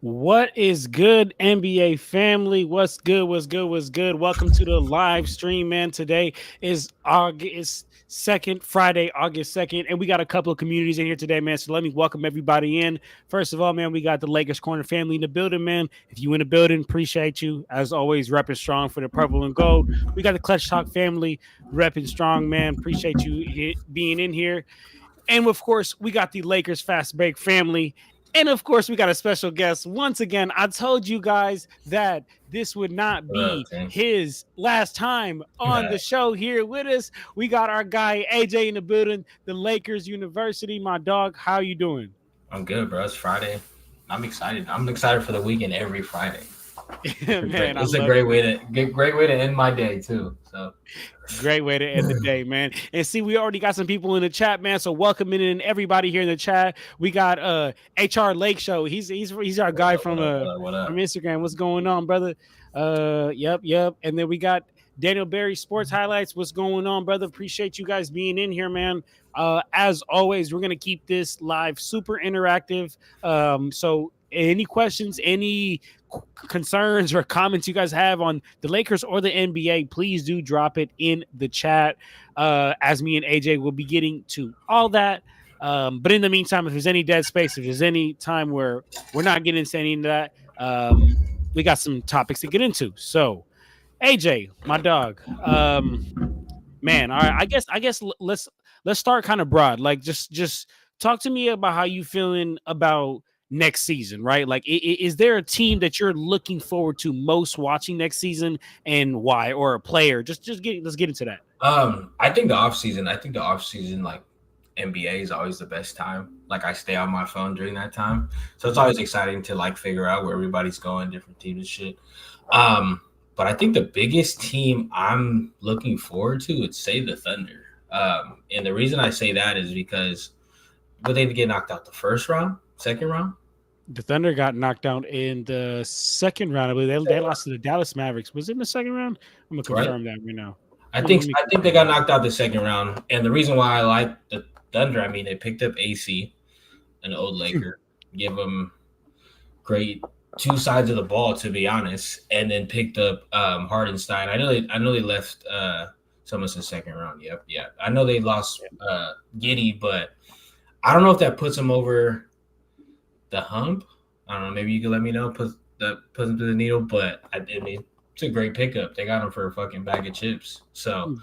What is good, NBA family? What's good? What's good? What's good? Welcome to the live stream, man. Today is August 2nd, Friday, August 2nd, and we got a couple of communities in here today, man. So let me welcome everybody in. First of all, man, we got the Lakers Corner family in the building, man. If you in the building, appreciate you. As always, repping strong for the purple and gold. We got the Clutch Talk family repping strong, man. Appreciate you being in here. And of course, we got the Lakers Fast Break family. And of course, we got a special guest. Once again, I told you guys that this would not What up, be Tank? his last time on the show here with us. We got our guy AJ in the building, the Lakers University. My dog, how you doing? I'm good, bro. It's Friday. I'm excited. I'm excited for the weekend every Friday. Man, I It's a love great it. way to end my day too. So Great way to end the day, man. And see, we already got some people in the chat, man. So welcoming in everybody here in the chat. We got HR Lake Show. He's our what guy up? What up? What up? What from up? Instagram. What's going on, brother? Yep. And then we got Daniel Berry Sports Highlights. What's going on, brother? Appreciate you guys being in here, man. As always, we're gonna keep this live super interactive. So any questions, any concerns or comments you guys have on the Lakers or the NBA, please do drop it in the chat. As me and AJ will be getting to all that. But in the meantime, if there's any dead space, if there's any time where we're not getting into any of that, we got some topics to get into. So, AJ, my dog, man, all right. I guess let's start kind of broad. Like, just talk to me about how you feeling about next season, right? Like, is there a team that you're looking forward to most watching next season, and why, or a player? Let's get into that. I think the off season, like NBA is always the best time. Like I stay on my phone during that time, so it's always exciting to like figure out where everybody's going, different teams and shit. Um, but I think the biggest team I'm looking forward to would say the Thunder. And the reason I say that is because would they get knocked out the first round, second round? The Thunder got knocked out in the second round. I believe they lost to the Dallas Mavericks. Was it in the second round? I'm gonna Right. confirm that right now. I Let me, think let me I think they confirm got that. knocked out the second round, and the reason why I like the Thunder, I mean, they picked up AC, an old Laker, give them great two sides of the ball, to be honest, and then picked up Hardenstein. I know they left someone's in the second round. Yep, yeah. I know they lost Giddy, but I don't know if that puts them over the hump. I don't know. Maybe you can let me know. Put them to the needle, but I mean, it's a great pickup. They got him for a fucking bag of chips. So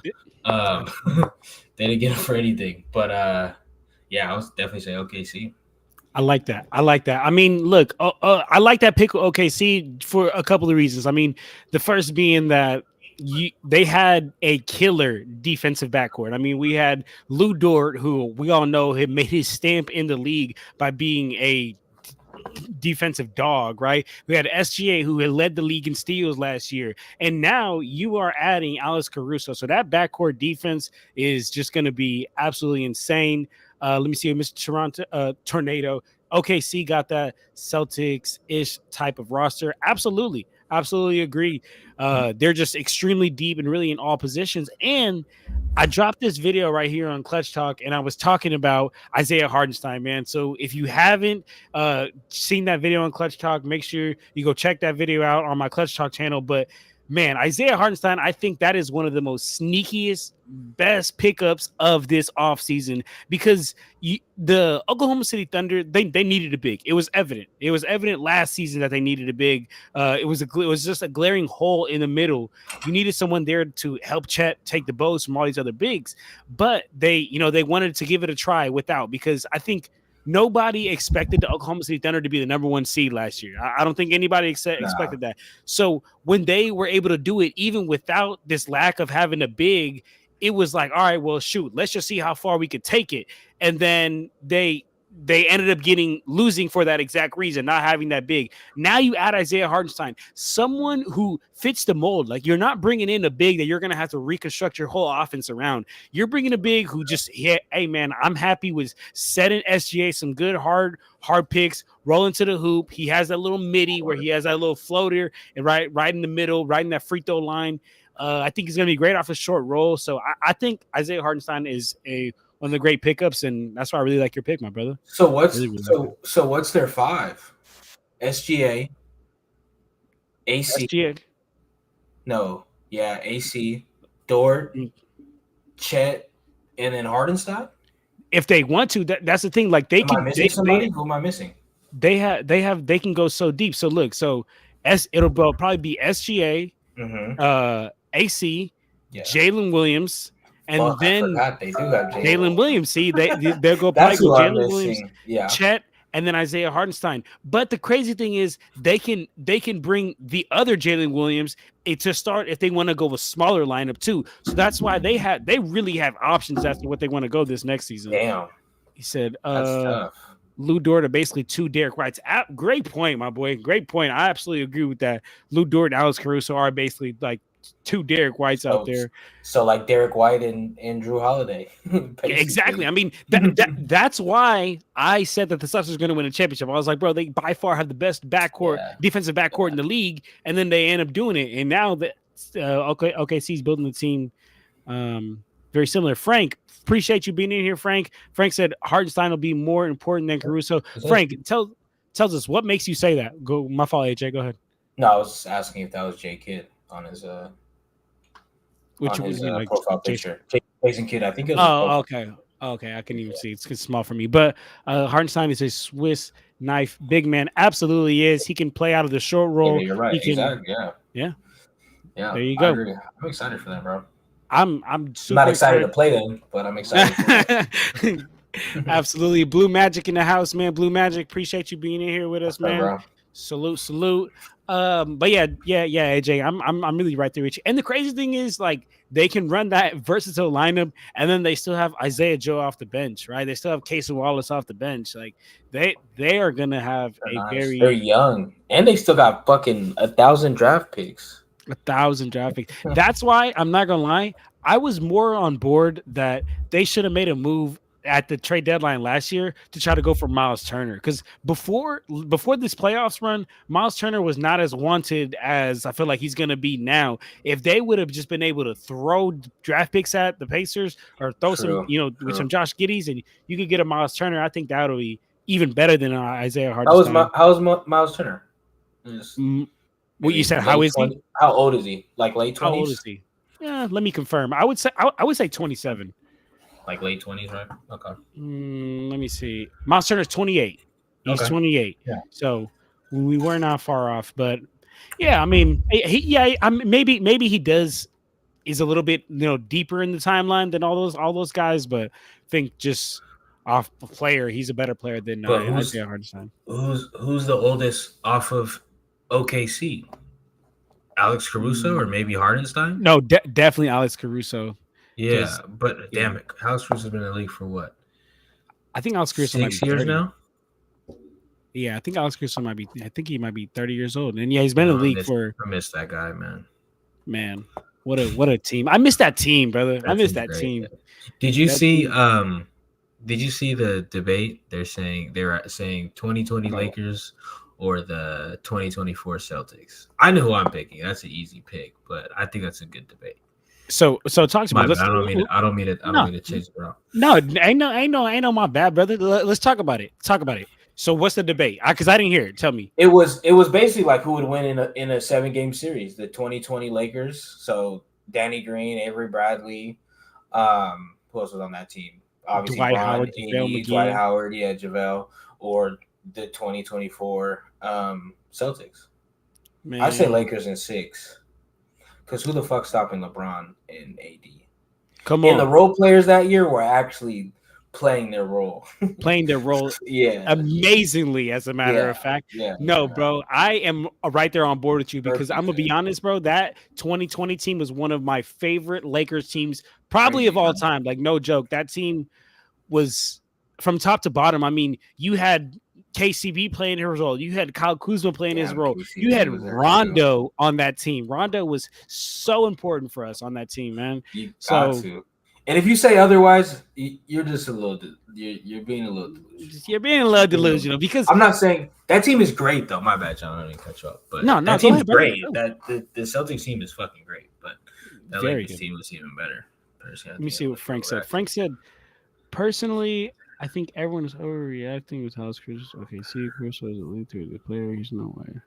um, they didn't get him for anything. But yeah, I would definitely say OKC. I like that. I like that. I mean, look, I like that pick with OKC for a couple of reasons. I mean, the first being that they had a killer defensive backcourt. I mean, we had Lou Dort, who we all know had made his stamp in the league by being a defensive dog, right? We had SGA, who had led the league in steals last year, and now you are adding Alex Caruso. So that backcourt defense is just going to be absolutely insane. Let me see, Mr. Toronto Tornado. OKC got that Celtics ish type of roster. Absolutely agree. They're just extremely deep and really in all positions. And I dropped this video right here on Clutch Talk, and I was talking about Isaiah Hardenstein, man. So if you haven't seen that video on Clutch Talk, make sure you go check that video out on my Clutch Talk channel. But man, Isaiah Hardenstein, I think that is one of the most sneakiest, best pickups of this offseason because the Oklahoma City Thunder, they needed a big. It was evident. It was evident last season that they needed a big. It was just a glaring hole in the middle. You needed someone there to help Chet take the bows from all these other bigs, but they wanted to give it a try without, because I think nobody expected the Oklahoma City Thunder to be the number one seed last year. I don't think anybody Nah, expected that. So when they were able to do it, even without this lack of having a big, it was like, all right, well, shoot, let's just see how far we could take it. And then they ended up losing for that exact reason, not having that big. Now you add Isaiah Hardenstein, someone who fits the mold. Like, you're not bringing in a big that you're going to have to reconstruct your whole offense around. You're bringing a big who just, hey man, I'm happy with setting SGA some good hard picks, rolling to the hoop. He has that little midi where he has that little floater and right in the middle, right in that free throw line. I think he's going to be great off a short roll. So I think Isaiah Hardenstein is one of the great pickups, and that's why I really like your pick, my brother. So what's Really, really like it. so so what's their five? SGA, AC. SGA. No, yeah, AC, Dort, Chet, and then Hardenstein. If they want to, that's the thing. Like they Am I can, missing somebody? Who am I missing? they can go so deep. So look, it'll probably be SGA, AC, Yeah. Jalen Williams, and Fuck, I then forgot they do have Jalen Williams. See, they'll go That's probably go who I'm Jalen Williams, missing. Yeah. Chet, and then Isaiah Hardenstein. But the crazy thing is they can bring the other Jalen Williams to start if they want to go with smaller lineup too. So that's why they really have options as to what they want to go this next season. Damn. He said, That's tough. Lou Dort are basically two Derek Whites. Great point, my boy. Great point. I absolutely agree with that. Lou Dort and Alex Caruso are basically like two Derek Whites out there. So like Derek White and Drew Holiday. Exactly. I mean, that's why I said that the Celtics are going to win a championship. I was like, bro, they by far have the best defensive backcourt in the league, and then they end up doing it. And now that OKC's building the team very similar. Frank, appreciate you being in here, Frank. Frank said Hardenstein will be more important than Caruso. Frank, tells us what makes you say that. Go, my fault, AJ. Go ahead. No, I was asking if that was Jay Kidd on his profile picture. Jason Kidd, I think it was. Okay. I can even see it's small for me. But Hardenstein is a Swiss knife big man. Absolutely is. He can play out of the short roll. Yeah, you're right. Exactly. Yeah. There you go. I'm excited for that, bro. I'm super not excited to play them, but I'm excited. Absolutely. Blue Magic in the house, man. Blue Magic, appreciate you being in here with us, man. Bro. Salute. But yeah, AJ, I'm really right there with you. And the crazy thing is, like, they can run that versatile lineup, and then they still have Isaiah Joe off the bench, right? They still have Casey Wallace off the bench. Like, they are gonna have they're young, and they still got fucking 1,000 draft picks. 1,000 draft picks. That's why I'm not gonna lie. I was more on board that they should have made a move at the trade deadline last year to try to go for Miles Turner, because before this playoffs run, Miles Turner was not as wanted as I feel like he's gonna be now. If they would have just been able to throw draft picks at the Pacers or throw some, with some Josh Giddey's, and you could get a Miles Turner, I think that would be even better than Isaiah Hardenstein. How's Miles Turner? What you said? How is he? How old is he? Like late 20s? How old is he? Yeah, let me confirm. I would say 27. Like late 20s, right? Okay. Let me see. Miles Turner's 28. He's 28. Yeah. So we were not far off, but yeah, I mean, maybe he is a little bit deeper in the timeline than all those guys, but I think just off the player, he's a better player than Isaiah Hardenstein. Who's the oldest off of OKC? Alex Caruso or maybe Hardenstein? No, definitely Alex Caruso. Yeah, but damn it, Alex Caruso's been in the league for what? I think Alex Caruso 6 years now. Yeah, I think Alex Caruso might be. I think he might be 30 years old, and yeah, he's been in the league for. I miss that guy, man. Man, what a team! I miss that team, brother. I miss that team. Did you see? Did you see the debate? They were saying 2020 Lakers or the 2024 Celtics. I know who I'm picking. That's an easy pick, but I think that's a good debate. So talk to me. I don't mean to chase it around. No, ain't no my bad, brother. Let's talk about it. So what's the debate? Because I didn't hear it. Tell me. It was basically like who would win in a 7-game series. The 2020 Lakers. So Danny Green, Avery Bradley. Who else was on that team? Obviously Dwight Bron, Howard, AD, Dwight Howard, JaVale, or the 2024 Celtics. Man. I say Lakers in 6. Because who the fuck stopping LeBron and AD? Come on. And the role players that year were actually playing their role. Yeah. Amazingly, as a matter of fact. Yeah. No, bro. I am right there on board with you because I'm going to be honest, bro. That 2020 team was one of my favorite Lakers teams, probably of all time. Like, no joke. That team was from top to bottom. I mean, you had KCB playing his role. You had Kyle Kuzma playing his role. KCB you had Rondo on that team. Rondo was so important for us on that team, man. You got to. And if you say otherwise, you're just a little. You're being a little delusional. You're being a little delusional because I'm not saying that team is great though. My bad, John. I didn't cut you off, but that team's great. That the Celtics team is fucking great, but that Lakers team was even better. Let me see what Frank said. Frank said, personally, I think everyone is overreacting with how Chris. Okay, see, Chris was a lead to the player. He's no way.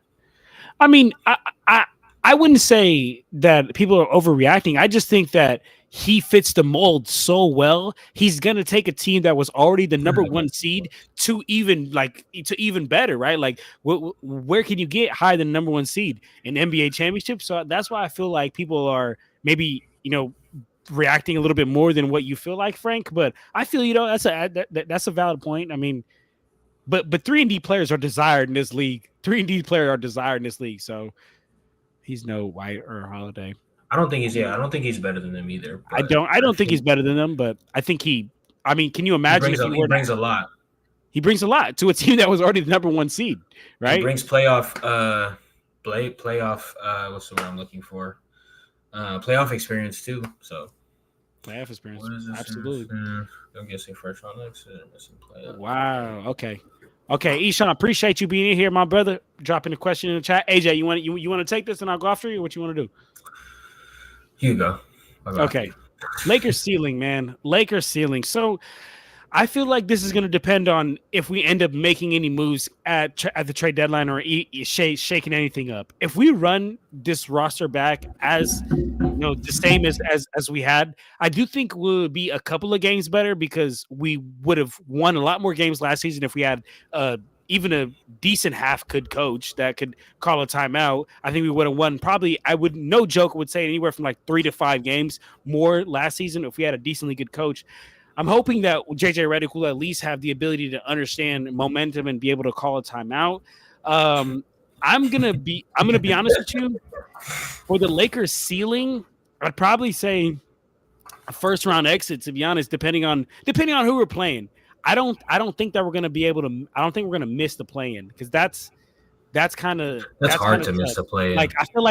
I mean, I I wouldn't say that people are overreacting. I just think that he fits the mold so well. He's gonna take a team that was already the number one seed to even better, right? Like, where can you get higher than number one seed in NBA championship? So that's why I feel like people are maybe reacting a little bit more than what you feel like, Frank. But I feel that's a valid point. I mean, but 3-and-D players are desired in this league. 3-and-D players are desired in this league. So he's no White or Holiday. I don't think he's better than them either. I don't think he's better than them, but I think can you imagine he brings a lot. He brings a lot to a team that was already the number one seed, right? He brings playoff what's the word I'm looking for? Playoff experience too. So playoff experience. Absolutely. I'm guessing first round exit and missing playoff. Wow. Okay, Eshawn, appreciate you being in here, my brother. Dropping a question in the chat. AJ, you want to take this and I'll go after you? Or what you want to do? You go. Okay. Lakers ceiling, man. Lakers ceiling. So I feel like this is going to depend on if we end up making any moves at the trade deadline or shaking anything up. If we run this roster back as the same as we had, I do think we'll be a couple of games better because we would have won a lot more games last season if we had even a decent half good coach that could call a timeout. I think we would have won probably, no joke, would say anywhere from like 3 to 5 games more last season if we had a decently good coach. I'm hoping that JJ Redick will at least have the ability to understand momentum and be able to call a timeout. I'm gonna be honest with you. For the Lakers ceiling, I'd probably say a first round exit. To be honest, depending on who we're playing, I don't think that we're gonna be able to. I don't think we're gonna miss the play-in because that's hard to miss the play-in. Like I feel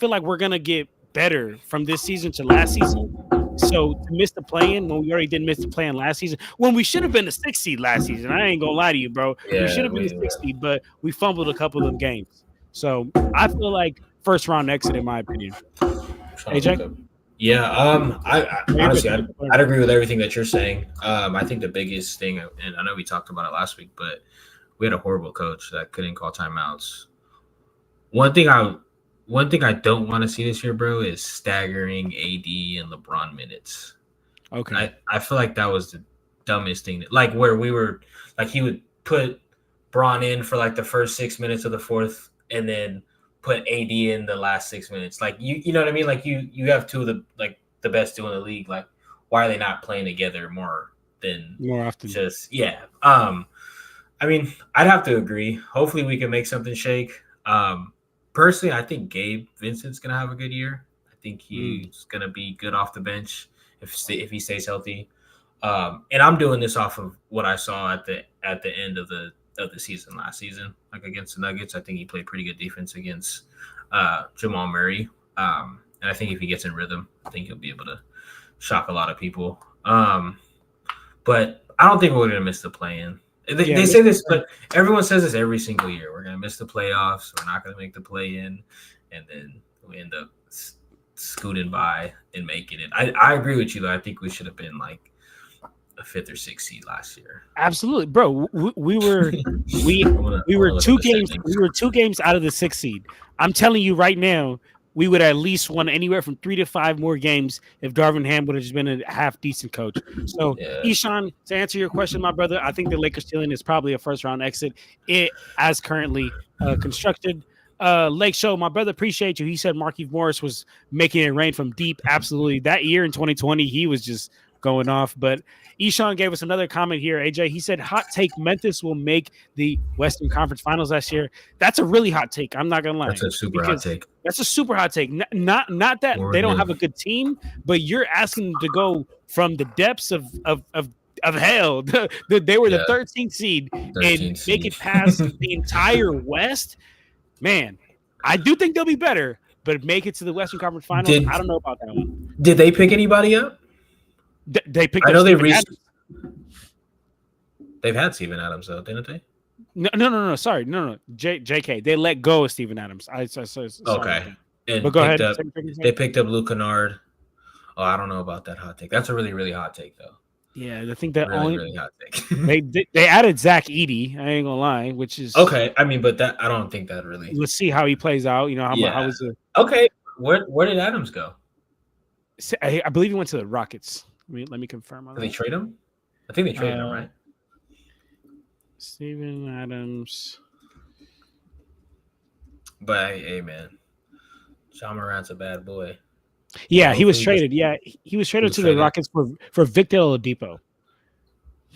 like we're gonna get better from this season to last season. So to miss the play-in when we already didn't miss the play-in last season, when we should have been the 6th seed last season. I ain't gonna lie to you, bro. We should have been the 6th seed, but we fumbled a couple of games. So I feel like first round exit, in my opinion. AJ? Yeah, I honestly I'd agree with everything that you're saying. I think the biggest thing, and I know we talked about it last week, but we had a horrible coach that couldn't call timeouts. One thing I don't want to see this year, bro, is staggering AD and LeBron minutes. Okay. I feel like that was the dumbest thing. Like where we were, like he would put Bron in for like the first 6 minutes of the fourth, and then put AD in the last 6 minutes. Like you know what I mean? Like you have two of the best two in the league. Like why are they not playing together more often? Just yeah. I mean, I'd have to agree. Hopefully, we can make something shake. Personally, I think Gabe Vincent's gonna have a good year. I think he's gonna be good off the bench if he stays healthy. And I'm doing this off of what I saw at the end of the season last season, like against the Nuggets. I think he played pretty good defense against Jamal Murray. And I think if he gets in rhythm, I think he'll be able to shock a lot of people. But I don't think we're gonna miss the play-in. They say this, but everyone says this every single year. We're going to miss the playoffs. We're not going to make the play-in. And then we end up scooting by and making it. I agree with you, though. I think we should have been like a 5th or 6th seed last year. Absolutely. Bro, we were 2 games. We were 2 games out of the 6th seed. I'm telling you right now, we would at least won anywhere from 3 to 5 more games if Darvin Ham would have just been a half decent coach. So, Eshawn, to answer your question, my brother, I think the Lakers ceiling is probably a first round exit. As currently constructed. Lake Show, my brother, appreciate you. He said Markieff Morris was making it rain from deep. Absolutely. That year in 2020, he was just going off. But Eshawn gave us another comment here, AJ. He said, hot take, Memphis will make the Western Conference Finals last year. That's a really hot take. I'm not going to lie. That's a super hot take. That's a super hot take. Not that they don't have a good team, but you're asking them to go from the depths of hell. They were the 13th seed and make it past the entire West. Man, I do think they'll be better, but make it to the Western Conference Finals, I don't know about that one. Did they pick anybody up? They picked. I know they reached. They've had Steven Adams though, didn't they? No. Sorry, no. JK. They let go of Steven Adams. Okay. And but go ahead. They picked up Luke Kennard. Oh, I don't know about that hot take. That's a really, really hot take though. Yeah, I think that Really, only really hot take. they added Zach Edey. I ain't gonna lie, which is Okay, I mean, but that I don't think that really. let's see how he plays out. You know how Yeah. was it? Okay. Where did Adams go? I believe he went to the Rockets. Let me confirm on Did they that. trade him? I think they traded him, right? Steven Adams. But hey, man, Ja Morant's a bad boy. Yeah, he was Hopefully traded. Yeah, he was traded to the Rockets for Victor Oladipo.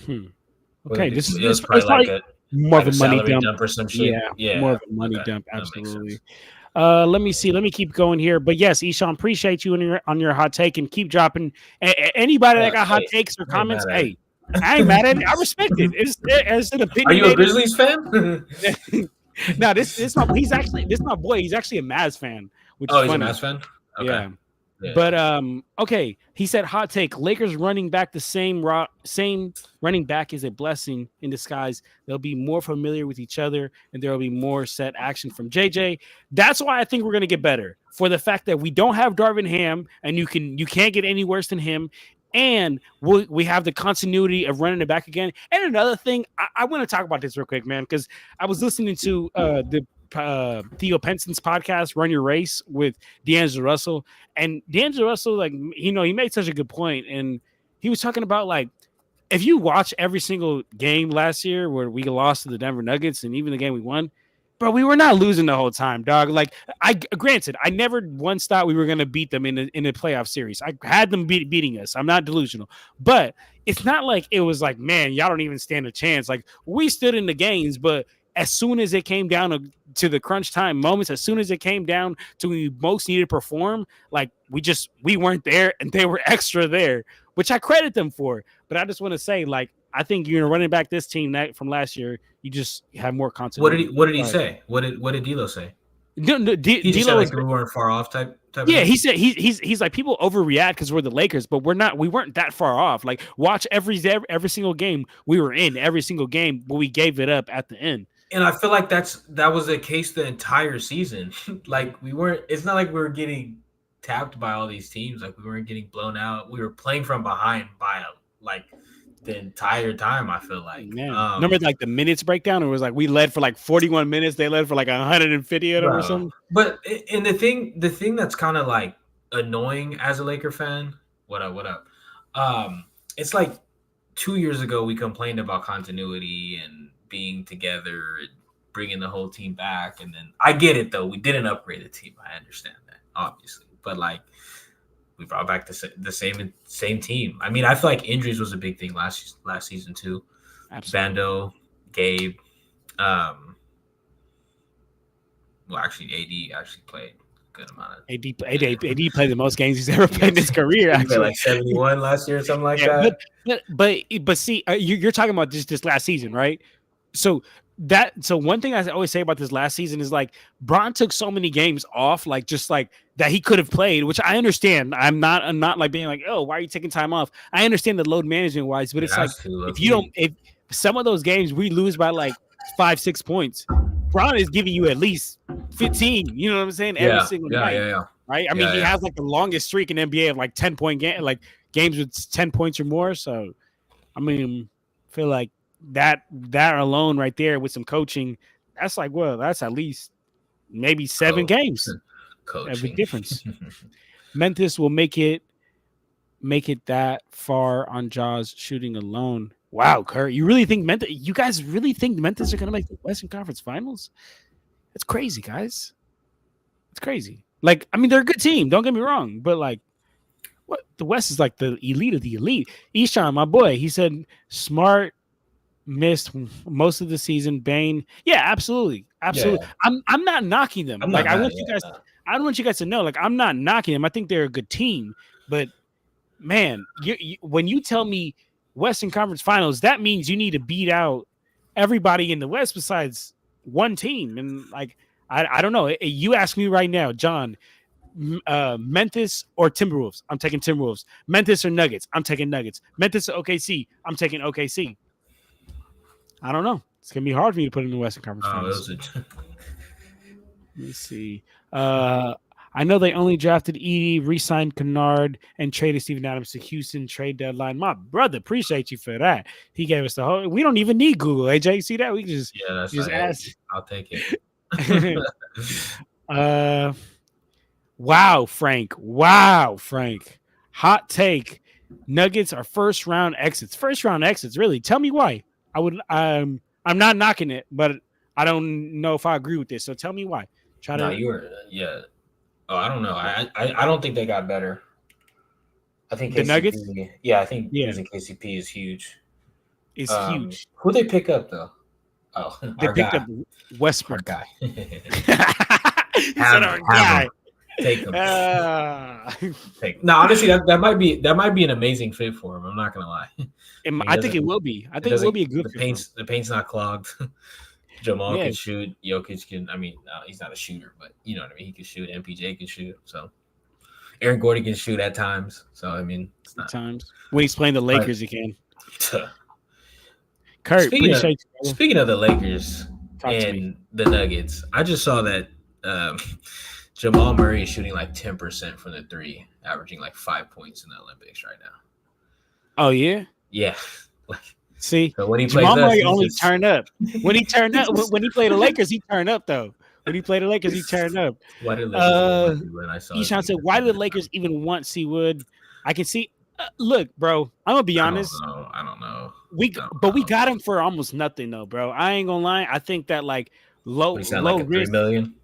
Okay, It this was is probably like more of a money salary dump. or some shit. Yeah, More of a money okay. dump. That makes Absolutely. sense. Let me see. Let me keep going here. But yes, Eshawn, appreciate you on your hot take and keep dropping. Anybody that got hot takes or comments, hey, I ain't mad at it. I respect it. It's an opinion. Are you a Grizzlies fan? No, this my boy. He's actually a Mavs fan. Which is he's funny. a Mavs fan. Okay. Yeah. Yeah. But okay. He said hot take. Lakers running back the same running back is a blessing in disguise. They'll be more familiar with each other, and there will be more set action from JJ. That's why I think we're gonna get better. For the fact that we don't have Darvin Ham, and you can't get any worse than him. And we have the continuity of running it back again. And another thing, I want to talk about this real quick, man, because I was listening to the Theo Penson's podcast, Run Your Race, with D'Angelo Russell. And D'Angelo Russell, like, he made such a good point. And he was talking about, like, if you watch every single game last year where we lost to the Denver Nuggets and even the game we won, bro, we were not losing the whole time, dog. Like, granted, I never once thought we were going to beat them in a playoff series. I had them beating us. I'm not delusional. But it's not like it was like, man, y'all don't even stand a chance. Like, we stood in the games, but as soon as it came down to the crunch time moments, as soon as it came down to when we most needed to perform, like, we weren't there and they were extra there, which I credit them for. But I just want to say, like, I think you're running back this team from last year. You just have more continuity. What did he say? What did D'Lo say? No, he just said, like, we weren't far off type. Yeah, he said he's like, people overreact because we're the Lakers, but we weren't that far off. Like, watch every single game we were in, every single game, but we gave it up at the end. And I feel like that was the case the entire season. Like, we weren't. It's not like we were getting tapped by all these teams. Like, we weren't getting blown out. We were playing from behind by the entire time, I feel like. Remember, like, the minutes breakdown? It was like we led for like 41 minutes. They led for like 150 or something. But and the thing that's kind of like annoying as a Laker fan, what up? It's like 2 years ago we complained about continuity and being together and bringing the whole team back. And then I get it, though. We didn't upgrade the team. I understand that, obviously. But, like, we brought back the same team. I mean, I feel like injuries was a big thing last season too. Absolutely. Bando, Gabe, well, actually, AD actually played a good amount of. AD played the most games he's ever played in his career. He played like 71 last year or something like that. But see, you're talking about this last season, right? So one thing I always say about this last season is, like, Bron took so many games off, like, just like that he could have played, which I understand. I'm not like being like, oh, why are you taking time off? I understand the load management wise, but it's like, if some of those games we lose by like 5-6 points, Bron is giving you at least 15. You know what I'm saying? Every single night. Yeah. Right? I mean, he has like the longest streak in NBA of like 10-point games with 10 points or more. So, I mean, I feel like that alone right there with some coaching, that's like, well, that's at least maybe 7 games. Every difference. Memphis will make it that far on Jaws shooting alone. Wow, Kurt, you guys really think Memphis are going to make the Western Conference Finals? It's crazy, guys. It's crazy. Like, I mean, they're a good team. Don't get me wrong, but like, what, the West is like the elite of the elite. Eshawn, my boy, he said Smart missed most of the season. Bane, yeah, absolutely. Yeah. I'm not knocking them. I want you guys to know, like, I'm not knocking them. I think they're a good team, but man, when you tell me Western Conference Finals, that means you need to beat out everybody in the West besides one team. And like, I don't know. You ask me right now, John, Memphis or Timberwolves? I'm taking Timberwolves. Memphis or Nuggets? I'm taking Nuggets. Memphis or OKC? I'm taking OKC. I don't know. It's gonna be hard for me to put in the Western Conference Finals. Let me see. I I know they only drafted Edie, re-signed Kennard, and traded Steven Adams to Houston trade deadline. My brother, appreciate you for that. He gave us the whole. We don't even need Google. AJ, see that? We can just ask. I'll take it. Wow, Frank. Wow, Frank. Hot take. Nuggets are first round exits. First round exits, really. Tell me why. I would I'm not knocking it, but I don't know if I agree with this. So tell me why. Oh, I don't know. I don't think they got better. I think the KCP, Nuggets. Yeah, I think losing KCP is huge. It's huge. Who they pick up though? Oh, they picked up Westbrook. Our guy. Our guy. Take him. No, honestly, that might be an amazing fit for him. I'm not gonna lie. I think it will be. I think it will be a good fit. The paint's not clogged. Jamal can shoot. Jokic can. I mean, he's not a shooter, but you know what I mean. He can shoot. MPJ can shoot. So Aaron Gordon can shoot at times. So I mean, it's not at times when he's playing the Lakers, he can. Kurt, speaking of the Lakers and the Nuggets, I just saw that Jamal Murray is shooting like 10% from the three, averaging like 5 points in the Olympics right now. Oh yeah, yeah. See, so when he Jamal Murray only turned up. When he turned up, when he played the Lakers, he turned up though. When he played the Lakers, he turned up. Why did Eshaun said, "Why did the Lakers even want Seawood?" I can see. Look, bro, I'm gonna be honest. I don't know. We got him for almost nothing though, bro. I ain't gonna lie. I think that like low risk. $3 million.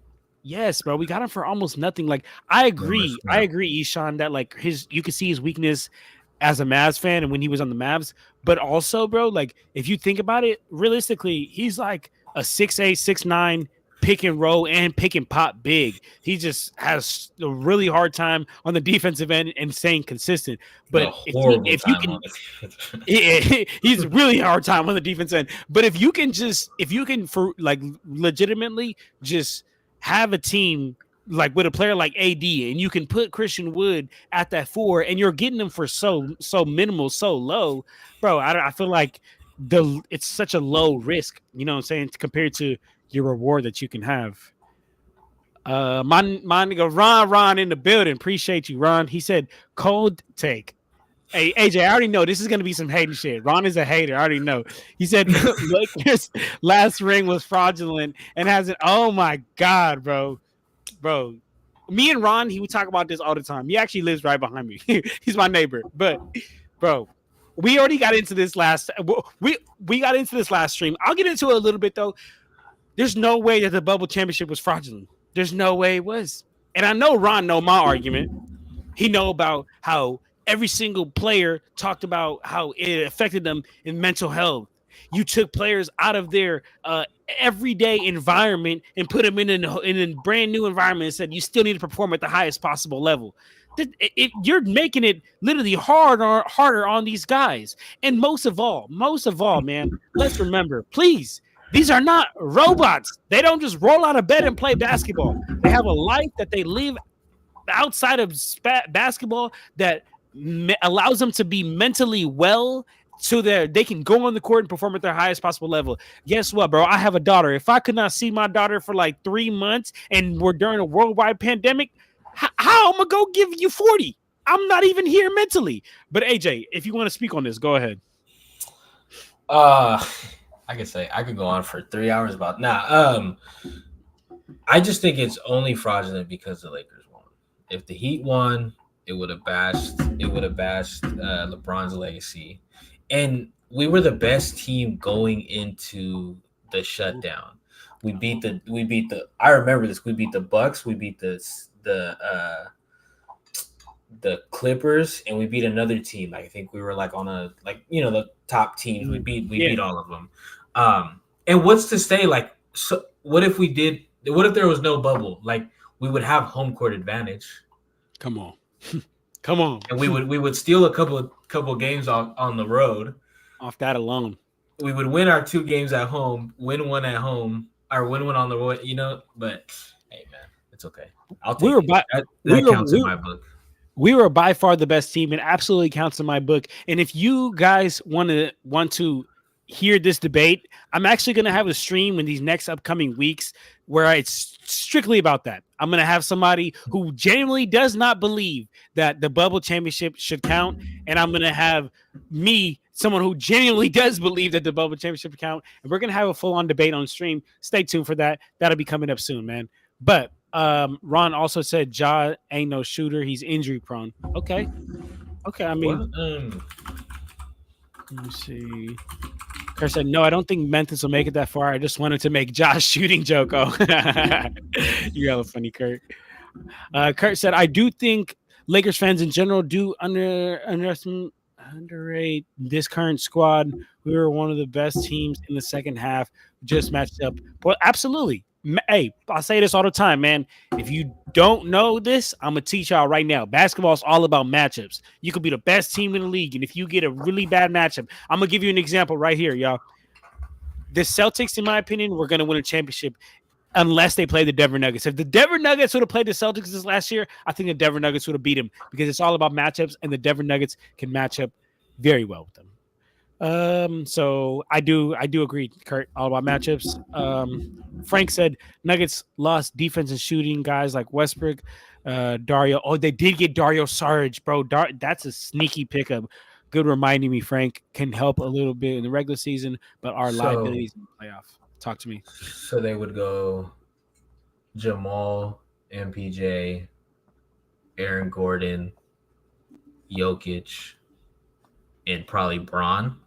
Yes, bro. We got him for almost nothing. Like I agree, Eshaun, that like you can see his weakness as a Mavs fan and when he was on the Mavs, but also, bro, like if you think about it, realistically, he's like a 6'8", 6'9" pick and roll and pick and pop big. He just has a really hard time on the defensive end and staying consistent. But if you can, he's really hard time on the defense end. But if you can for like legitimately just have a team like with a player like AD, and you can put Christian Wood at that 4, and you're getting them for so minimal, so low, bro. I feel like it's such a low risk, you know what I'm saying, compared to your reward that you can have. My nigga Ron in the building. Appreciate you, Ron. He said cold take. Hey, AJ, I already know this is gonna be some hating shit. Ron is a hater. I already know. He said Lakers last ring was fraudulent and hasn't. Oh my god, bro. Me and Ron, he would talk about this all the time. He actually lives right behind me. He's my neighbor. But, bro, we already got into this last. We got into this last stream. I'll get into it a little bit though. There's no way that the bubble championship was fraudulent. There's no way it was. And I know Ron know my argument. He know about how every single player talked about how it affected them in mental health. You took players out of their everyday environment and put them in a brand new environment and said you still need to perform at the highest possible level. You're making it literally harder on these guys. And most of all, man, let's remember, please, these are not robots. They don't just roll out of bed and play basketball. They have a life that they live outside of basketball that allows them to be mentally well so that they can go on the court and perform at their highest possible level. Guess what, bro? I have a daughter. If I could not see my daughter for like 3 months and we're during a worldwide pandemic, how am I going to go give you 40? I'm not even here mentally. But AJ, if you want to speak on this, go ahead. I could go on for 3 hours about I just think it's only fraudulent because the Lakers won. If the Heat won, it would have bashed LeBron's legacy. And we were the best team going into the shutdown. We beat the I remember this. We beat the Bucks, we beat the Clippers, and we beat another team. I think we were like on the top teams. We beat all of them. And what's to say, like, so what if there was no bubble? Like, we would have home court advantage. Come on. Come on. And we would steal a couple games on the road. Off that alone. We would win our 2 games at home, win one at home, or win one on the road, but hey man, it's okay. I'll take that counts in my book. We were by far the best team. It absolutely counts in my book. And if you guys want to hear this debate, I'm actually going to have a stream in these next upcoming weeks where it's strictly about that. I'm going to have somebody who genuinely does not believe that the bubble championship should count, and I'm going to have someone who genuinely does believe that the bubble championship should count, and we're going to have a full-on debate on stream. Stay tuned for that. That'll be coming up soon, man. But Ron also said Ja ain't no shooter. He's injury prone. Okay. I mean, let me see. Kurt said, no, I don't think Memphis will make it that far. I just wanted to make Josh shooting joke. Oh, you're hella funny, Kurt. Kurt said, I do think Lakers fans in general do underrate this current squad. We were one of the best teams in the second half. Just matched up. Well, absolutely. Hey, I say this all the time, man. If you don't know this, I'm going to teach y'all right now. Basketball is all about matchups. You could be the best team in the league, and if you get a really bad matchup, I'm going to give you an example right here, y'all. The Celtics, in my opinion, were going to win a championship unless they play the Denver Nuggets. If the Denver Nuggets would have played the Celtics this last year, I think the Denver Nuggets would have beat them because it's all about matchups, and the Denver Nuggets can match up very well with them. So I do agree, Kurt, all about matchups. Frank said Nuggets lost defense and shooting guys like Westbrook, Dario. Oh, they did get Dario Saric, bro. That's a sneaky pickup. Good reminding me, Frank. Can help a little bit in the regular season, but our liabilities in the playoff. Talk to me. So they would go Jamal, MPJ, Aaron Gordon, Jokic, and probably Bron.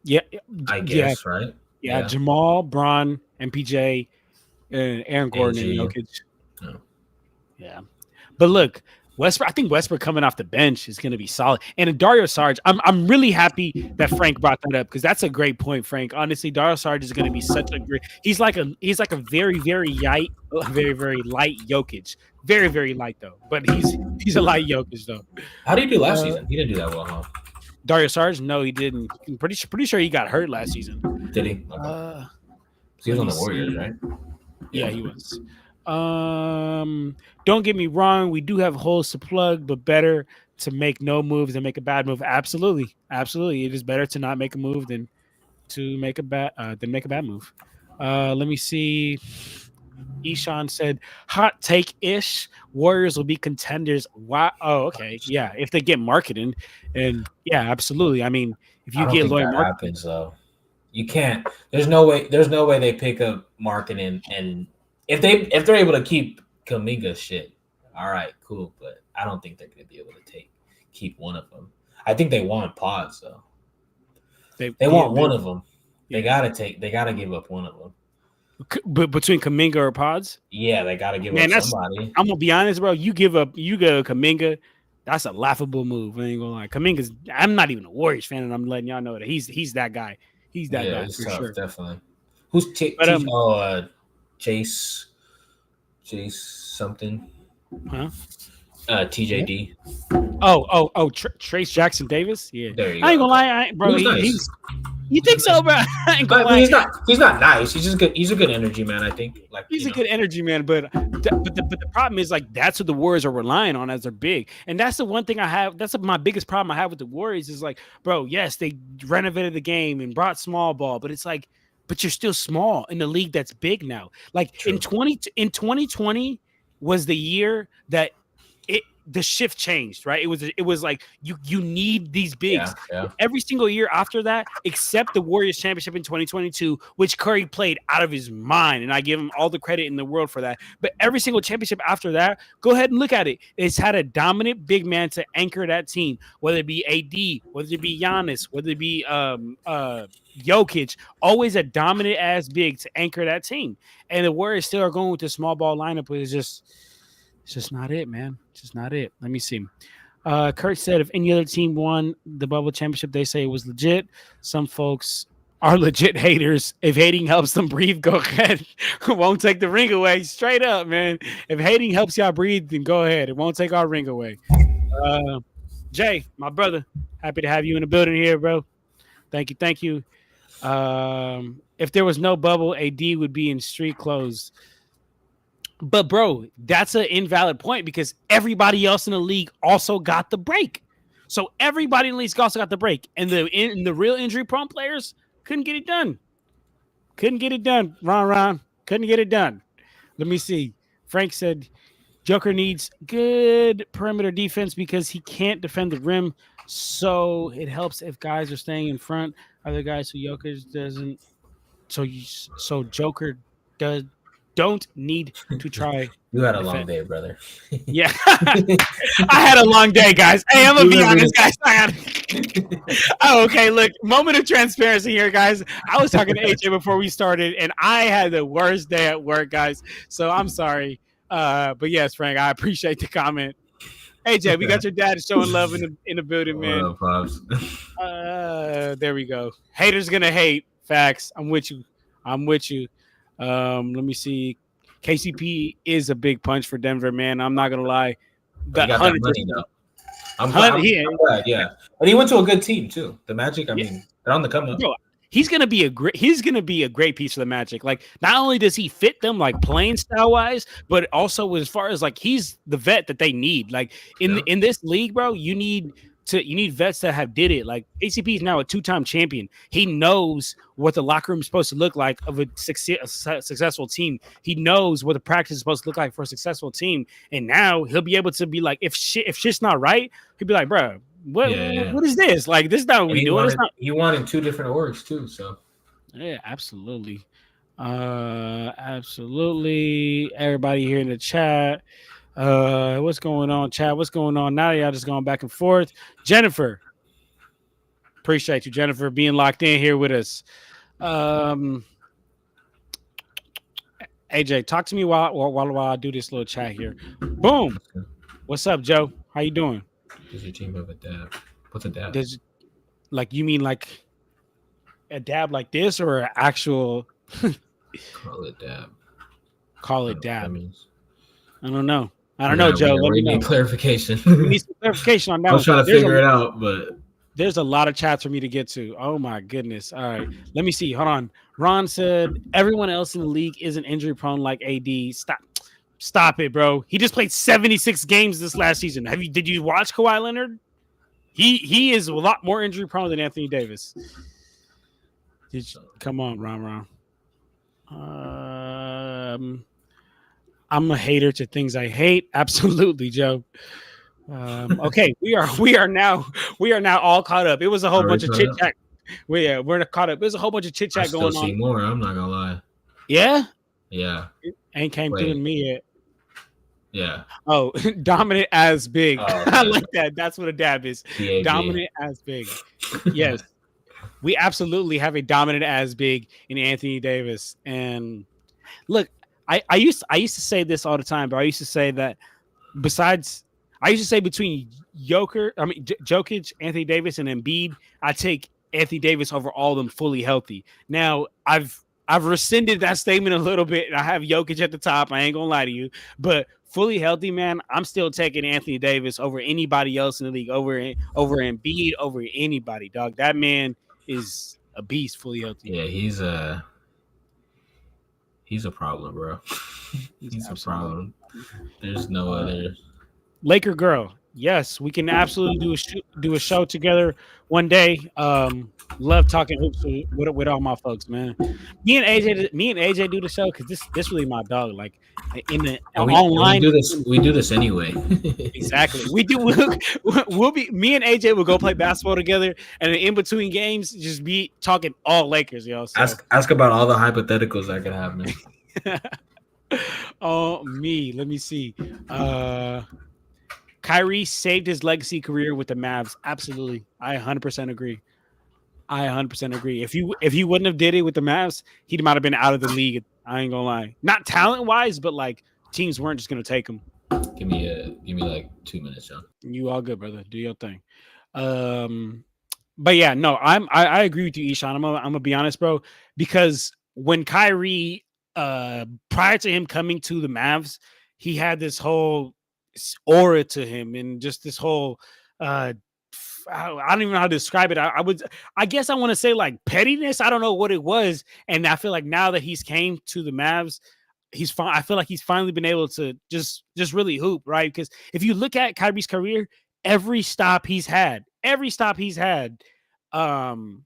Yeah, I guess, right? Yeah, Jamal, Bron, MPJ, and Aaron Gordon and Jokic. Oh. Yeah, but look, Westbrook. I think Westbrook coming off the bench is going to be solid. And Dario Saric, I'm really happy that Frank brought that up because that's a great point, Frank. Honestly, Dario Saric is going to be such a great. He's like a very light Jokic. Very, very light though, but he's a light Jokic though. How did he do last season? He didn't do that well, huh? Dario Saric? No, he didn't. I'm pretty sure he got hurt last season. Did he? Okay. He was on the Warriors, right? Yeah, he was. Don't get me wrong. We do have holes to plug, but better to make no moves than make a bad move. Absolutely. It is better to not make a move than to make a bad move. Let me see. Ishan said, hot take-ish, Warriors will be contenders. Wow. Oh, okay. Yeah, if they get marketed. And yeah, absolutely. I mean, if you get Lloyd Marketing happens though. You can't. There's no way they pick up marketing, and if they're able to keep Kuminga shit, all right, cool. But I don't think they're gonna be able to keep one of them. I think they want Pods though. They want one of them. They gotta give up one of them. But between Kuminga or Pods? Yeah, they got to give up somebody. I'm going to be honest, bro. You go Kuminga, that's a laughable move. I ain't going to lie. Kuminga's, I'm not even a Warriors fan, and I'm letting y'all know that he's that guy. He's that guy for tough, sure. Definitely. Who's Chase something? Huh? TJD. Trace Jackson Davis? Yeah. There you go. I ain't going to lie, bro. You think so, bro? He's not nice. He's just good. He's a good energy man. I think. He's a good energy man, but the problem is that's what the Warriors are relying on as they're big, and that's the one thing I have. That's my biggest problem I have with the Warriors is bro. Yes, they renovated the game and brought small ball, but it's but you're still small in the league that's big now. In 2020 was the year that the shift changed, right? It was like you need these bigs. Yeah. Every single year after that, except the Warriors championship in 2022, which Curry played out of his mind, and I give him all the credit in the world for that. But every single championship after that, go ahead and look at it. It's had a dominant big man to anchor that team, whether it be AD, whether it be Giannis, whether it be Jokic, always a dominant ass big to anchor that team. And the Warriors still are going with the small ball lineup, but it's just not it, man. It's just not it. Let me see. Kurt said if any other team won the bubble championship, they say it was legit. Some folks are legit haters. If hating helps them breathe, go ahead. Won't take the ring away. Straight up, man. If hating helps y'all breathe, then go ahead. It won't take our ring away. Jay, my brother, happy to have you in the building here, bro. Thank you. If there was no bubble, AD would be in street clothes. But, bro, that's an invalid point because everybody else in the league also got the break. So everybody in the league also got the break, and the real injury prone players couldn't get it done. Couldn't get it done. Ron. Couldn't get it done. Let me see. Frank said Joker needs good perimeter defense because he can't defend the rim. So it helps if guys are staying in front. Other guys who Jokic doesn't. So Joker don't need to try. You had a long day, brother. Yeah. I had a long day, guys. Hey, I'm gonna be honest, guys. Oh, okay, look, moment of transparency here, guys. I was talking to AJ before we started, and I had the worst day at work, guys. So I'm sorry. But yes, Frank, I appreciate the comment. AJ, we got your dad showing love in the building, man. What up, Pops? There we go. Haters gonna hate. Facts. I'm with you. Let me see. KCP is a big punch for Denver, man. I'm not gonna lie. But got that money though. I'm glad, yeah. But he went to a good team too. The Magic, I mean, they're on the come up. Bro, he's gonna be a great piece for the Magic. Like, not only does he fit them like playing style wise, but also as far as like he's the vet that they need. Like in this league, bro, you need vets that have did it. Like ACP is now a 2-time champion. He knows what the locker room is supposed to look like of a successful team. He knows what the practice is supposed to look like for a successful team. And now he'll be able to be like, if shit's not right, he'll be like, bro, what is this? Like, this is not what we doing. He wanted 2 different orgs too. So yeah, absolutely. Absolutely. Everybody here in the chat. What's going on, chat? What's going on now? Y'all just going back and forth. Jennifer, appreciate you, Jennifer, being locked in here with us. AJ, talk to me while I do this little chat here. Boom. What's up, Joe? How you doing? Does your team have a dab? What's a dab? Like, you mean like a dab like this or an actual? Call it dab. Call it dab. That means. I don't know. Joe. Let me know. Clarification. We need some clarification on that. I was trying to figure it out, but there's a lot of chats for me to get to. Oh my goodness. All right. Let me see. Hold on. Ron said everyone else in the league isn't injury prone like AD. Stop it, bro. He just played 76 games this last season. Did you watch Kawhi Leonard? He is a lot more injury prone than Anthony Davis. Come on, Ron. I'm a hater to things I hate. Absolutely, Joe. Okay, we are now all caught up. It was a whole bunch of chit chat. We're caught up. There's a whole bunch of chit chat going on. See more. I'm not gonna lie. Yeah. Yeah. Ain't came through to me yet. Yeah. Oh, dominant as big. Oh, I like that. That's what a dab is. DAB. Dominant as big. Yes. We absolutely have a dominant as big in Anthony Davis. And look, I used to say this all the time, but I used to say that between Jokic, Anthony Davis, and Embiid, I take Anthony Davis over all of them fully healthy. Now I've rescinded that statement a little bit, and I have Jokic at the top. I ain't gonna lie to you, but fully healthy, man, I'm still taking Anthony Davis over anybody else in the league, over Embiid, over anybody, dog. That man is a beast, fully healthy. Yeah, he's a problem, bro. He's a problem. There's no other. Laker girl. Yes, we can absolutely do a show together one day. Love talking hoops with all my folks, man. Me and AJ do the show because this really my dog. Like online, we do this anyway. Exactly. We do. We'll be. Me and AJ will go play basketball together, and then in between games, just be talking all Lakers, yo. So. Ask about all the hypotheticals I could have, man. Oh, me. Let me see. Kyrie saved his legacy career with the Mavs. Absolutely. I 100% agree. If you wouldn't have did it with the Mavs, he might have been out of the league. I ain't gonna lie. Not talent wise, but like teams weren't just gonna take him. Give me like 2 minutes, John. You all good, brother. Do your thing. But yeah, no, I agree with you, Ishan. I'm gonna be honest, bro, because when Kyrie, prior to him coming to the Mavs, he had this whole aura to him and just this whole I don't even know how to describe it. I guess I want to say like pettiness. I don't know what it was. And I feel like now that he's came to the Mavs, I feel like he's finally been able to just really hoop, right? Because if you look at Kyrie's career, every stop he's had, some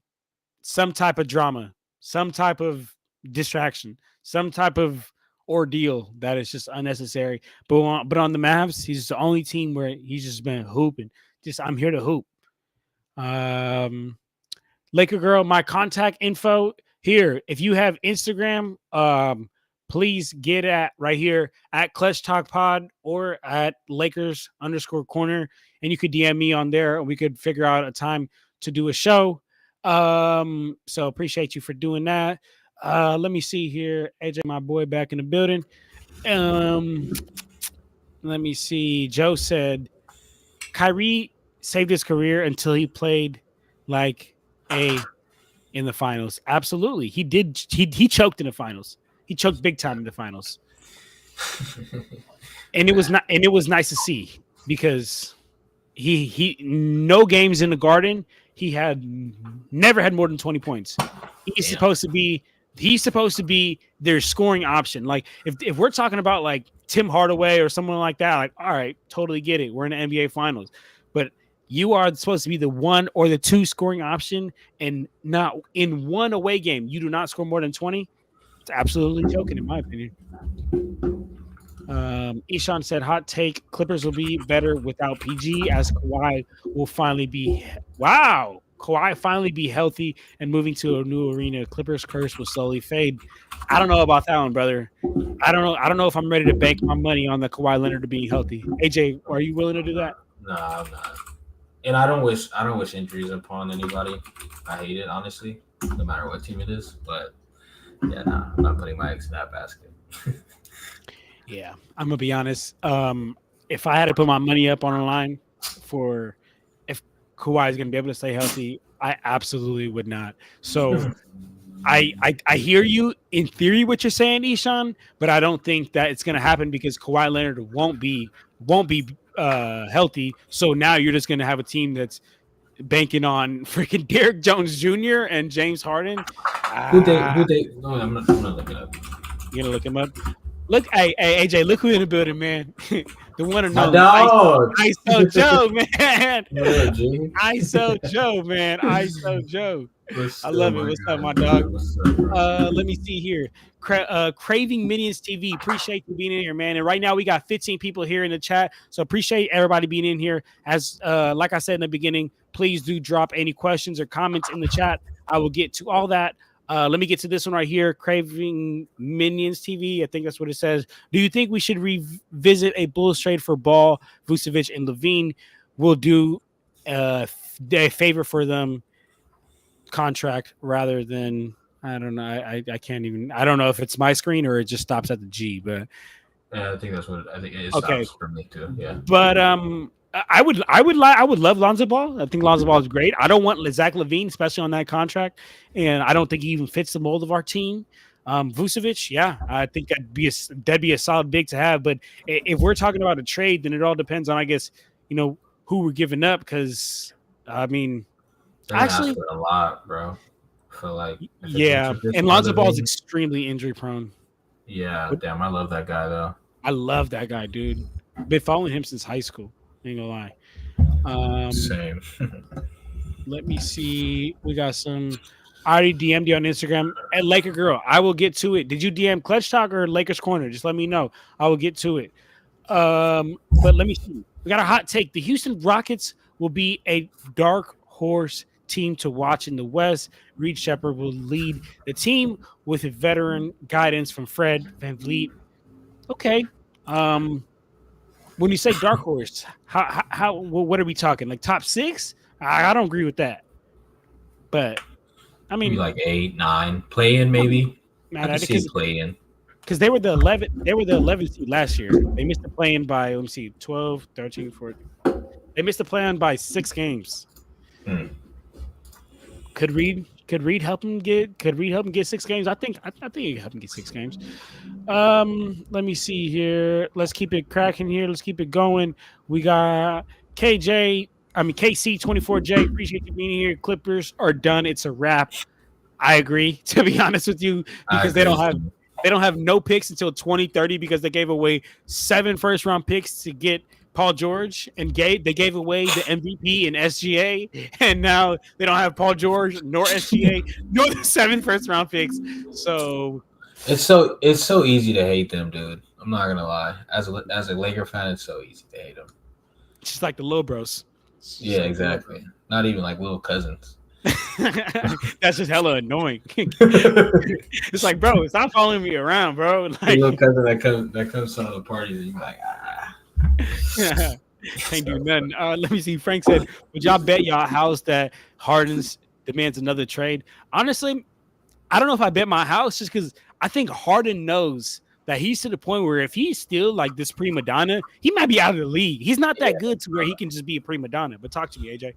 type of drama, some type of distraction, some type of ordeal that is just unnecessary. But on the Mavs, he's the only team where he's just been hooping. Just I'm here to hoop. Laker girl, my contact info here. If you have Instagram, please get at right here at Clutch Talk Pod or at Lakers_corner, and you could DM me on there, and we could figure out a time to do a show. So appreciate you for doing that. Let me see here. AJ, my boy, back in the building. Let me see. Joe said Kyrie saved his career until he played like in the finals. Absolutely. He did. He choked in the finals. He choked big time in the finals. And it was nice to see because he no games in the Garden. He had never had more than 20 points. He's supposed to be their scoring option. Like if we're talking about like Tim Hardaway or someone like that, like, all right, totally get it. We're in the NBA finals, but you are supposed to be the 1 or the 2 scoring option, and not in one away game. You do not score more than 20. It's absolutely joking, in my opinion. Ishan said, hot take, Clippers will be better without PG as Kawhi will finally be healthy and moving to a new arena. Clippers curse will slowly fade. I don't know about that one, brother. I don't know if I'm ready to bank my money on the Kawhi Leonard being healthy. AJ, are you willing to do that? No, I'm not. And I don't wish injuries upon anybody. I hate it, honestly, no matter what team it is. But yeah, nah, I'm not putting my eggs in that basket. Yeah, I'm gonna be honest. If I had to put my money up on the line for if Kawhi is gonna be able to stay healthy, I absolutely would not. So I hear you in theory what you're saying, Ishan, but I don't think that it's gonna happen because Kawhi Leonard won't be healthy. So now you're just gonna have a team that's banking on freaking Derrick Jones Jr. and James Harden. Who they? No, I'm not looking up. You gonna look him up? Look, hey, AJ, look who in the building, man. The one and only ISO Joe, man. ISO Joe, man. ISO Joe. I love it. What's up, my dog? Let me see here. Craving Minions TV. Appreciate you being in here, man. And right now we got 15 people here in the chat. So appreciate everybody being in here. As like I said in the beginning, please do drop any questions or comments in the chat. I will get to all that. Let me get to this one right here. Craving Minions TV. I think that's what it says. Do you think we should revisit a Bulls trade for Ball, Vucevic, and Levine? Will do a favor for them contract rather than I don't know. I can't even. I don't know if it's my screen or it just stops at the G. But I think that's what I think it stops for me too. Yeah. But I would love Lonzo Ball. I think Lonzo Ball is great. I don't want Zach LaVine, especially on that contract, and I don't think he even fits the mold of our team. Vucevic, yeah, I think that'd be a solid big to have. But if we're talking about a trade, then it all depends on, I guess, who we're giving up. Because I mean, actually, a lot, bro. For like, yeah, and Lonzo Ball is extremely injury prone. Yeah, damn, I love that guy though. I love that guy, dude. Been following him since high school. Ain't gonna lie. Same. Let me see. We got some. I already DM'd you on Instagram at Laker Girl. I will get to it. Did you DM Clutch Talk or Lakers Corner? Just let me know. I will get to it. But let me see. We got a hot take. The Houston Rockets will be a dark horse team to watch in the West. Reed Shepherd will lead the team with a veteran guidance from Fred VanVleet. Okay. When you say dark horse, how what are we talking? Like top 6? I don't agree with that. But I mean, maybe like 8, 9, play in maybe. Man, I see play in because they were the 11th. They were the 11th seed last year. They missed the play in by 12, 13, 14. They missed the play in by 6 games. Could Reed help him get 6 games? I think he could help him get 6 games. Let me see here. Let's keep it cracking here. Let's keep it going. We got KC24J. Appreciate you being here. Clippers are done. It's a wrap. I agree, to be honest with you, because they don't have no picks until 2030 because they gave away 7 first-round picks to get Paul George and they gave away the MVP and SGA, and now they don't have Paul George nor SGA nor the 7 first-round picks. So It's so easy to hate them, dude. I'm not gonna lie. As a Laker fan, it's so easy to hate them. it's just like the little bros. Yeah, exactly. Not even like little cousins. That's just hella annoying. It's like, bro, stop following me around, bro. Like, Little cousin that comes to the parties and you're like, can't do nothing. Let me see. Frank said, "Would y'all bet y'all house that Harden's demands another trade?" Honestly, I don't know if I bet my house just because I think Harden knows that he's to the point where if he's still like this prima donna, he might be out of the league. He's not that good to where he can just be a prima donna. But talk to me, AJ.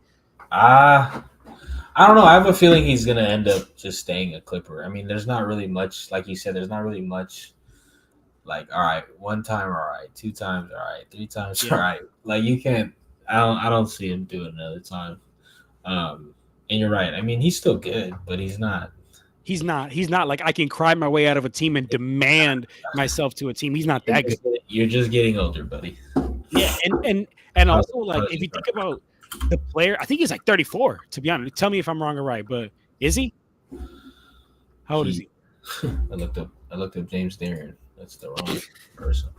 I don't know. I have a feeling he's gonna end up just staying a Clipper. I mean, there's not really much, like you said. There's not really much. Like, all right, 1 time, all right, 2 times, all right, 3 times, all right. Like, you can't. I don't see him do it another time. And you're right. I mean, he's still good, but he's not. He's not like I can cry my way out of a team and demand myself to a team. He's not that good. You're just getting older, buddy. Yeah, and also like if you think about the player, I think he's like 34. To be honest, tell me if I'm wrong or right, but is he? How old is he? I looked up James Darren. That's the wrong person.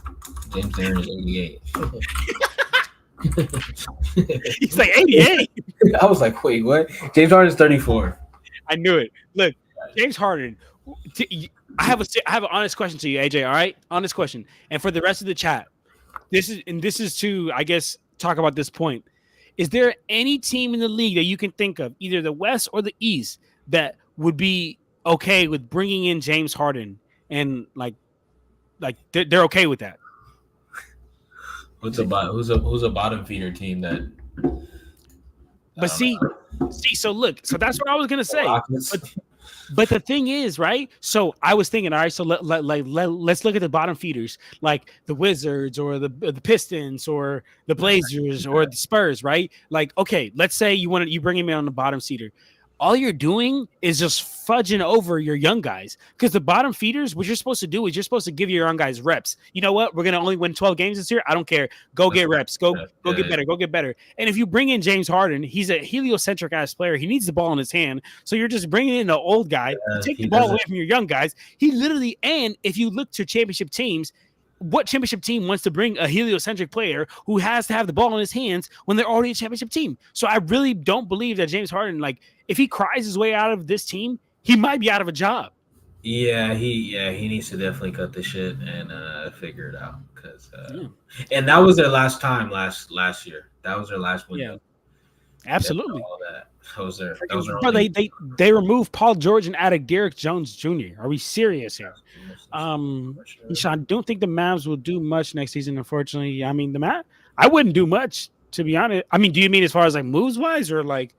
James Darren is 88. He's like 88. I was like, wait, what? James Harden's 34. I knew it. Look, James Harden. I have an honest question to you, AJ. All right, honest question, and for the rest of the chat, this is to, I guess, talk about this point. Is there any team in the league that you can think of, either the West or the East, that would be okay with bringing in James Harden and like they're okay with that? Who's a bottom feeder team that? But see, so look, so that's what I was gonna say. But the thing is, right? So I was thinking, all right, so let's look at the bottom feeders, like the Wizards or the Pistons or the Blazers or the Spurs, right? Like, okay, let's say you bring him in on the bottom seeder. All you're doing is just fudging over your young guys, because the bottom feeders, what you're supposed to do is you're supposed to give your young guys reps. You know what? We're going to only win 12 games this year. I don't care. Go get reps. Go get better. And if you bring in James Harden, he's a heliocentric ass player. He needs the ball in his hand. So you're just bringing in an old guy to take the ball away from your young guys. He literally, and if you look to championship teams, what championship team wants to bring a heliocentric player who has to have the ball in his hands when they're already a championship team? So I really don't believe that James Harden, like, if he cries his way out of this team, he might be out of a job. Yeah, he needs to definitely cut the shit and figure it out, because and that was their last time last year. That was their last window. Yeah, absolutely. All that. They removed Paul George and added Derrick Jones Jr. Are we serious here? I don't think the Mavs will do much next season, unfortunately. I mean, I wouldn't do much, to be honest. I mean, do you mean as far as like moves wise, or like?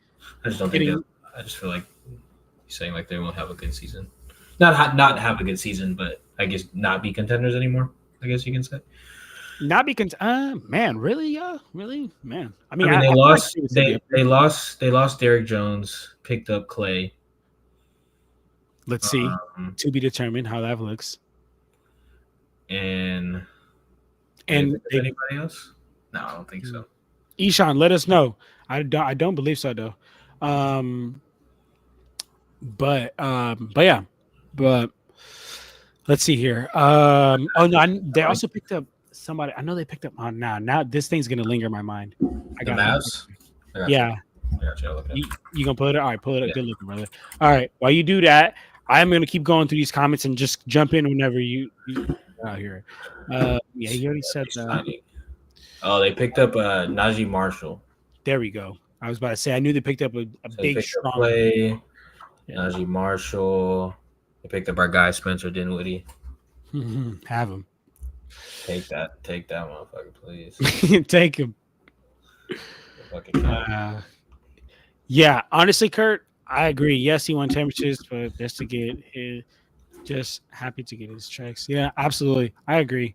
I just don't think. I just feel like you're saying like they won't have a good season. Not have a good season, but I guess not be contenders anymore. I guess you can say. Not be man, really, man. I mean, they lost. They lost Derrick Jones. Picked up Clay. Let's see. To be determined how that looks. And anybody else? No, I don't think so. Ishan, let us know. I don't believe so though. But let's see here. They also picked up somebody. I know they picked up on now this thing's gonna linger in my mind. I got Mavs. Yeah. You gonna pull it up? All right, pull it up. Yeah. Good looking, brother. All right. While you do that, I'm gonna keep going through these comments and just jump in whenever you out here. Yeah, you already said that. Oh, they picked up Najee Marshall. There we go. I was about to say I knew they picked up a big strong play. Najee Marshall. They picked up our guy Spencer Dinwiddie. Have him. Take that motherfucker, please. Take him. Yeah, honestly, Kurt, I agree. Yes, he won championships, but just happy to get his checks. Yeah, absolutely. I agree.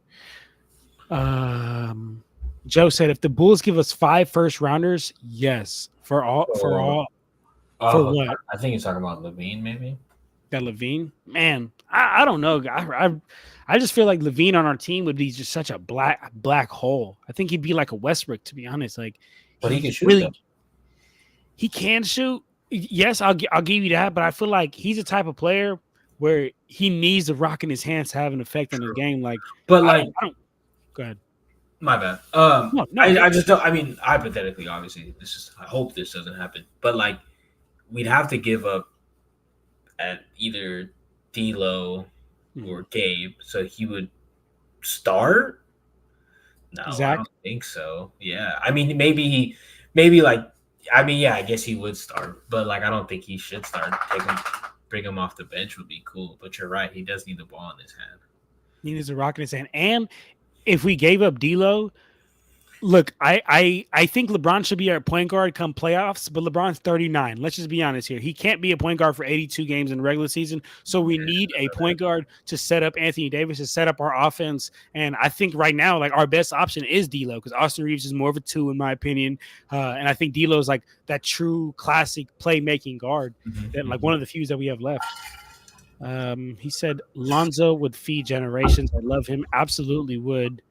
Joe said if the Bulls give us 5 first rounders, yes. For what? I think you're talking about Levine, maybe. That Levine, man, I don't know. I just feel like Levine on our team would be just such a black hole. I think he'd be like a Westbrook, to be honest. Like, But he can shoot though. He can shoot. Yes, I'll give you that. But I feel like he's the type of player where he needs the rock in his hands to have an effect on his game. Like, But like, I don't. Go ahead. My bad. No, I just don't. I mean, hypothetically, obviously, I hope this doesn't happen. But like, we'd have to give up at either D'Lo or Gabe, so he would start. No, Zach? I don't think so. Yeah, I mean, maybe like, I mean, yeah, I guess he would start, but like, I don't think he should start. Bring him off the bench would be cool. But you're right, he does need the ball in his hand. He needs a rock in his hand, and if we gave up D'Lo, look, I think LeBron should be our point guard come playoffs, but LeBron's 39. Let's just be honest here. He can't be a point guard for 82 games in the regular season. So we need a point guard to set up Anthony Davis, to set up our offense. And I think right now, like, our best option is D'Lo, because Austin Reeves is more of a 2 in my opinion. And I think D'Lo is like that true classic playmaking guard, that like one of the few that we have left. He said Lonzo would feed generations. I love him. Absolutely would.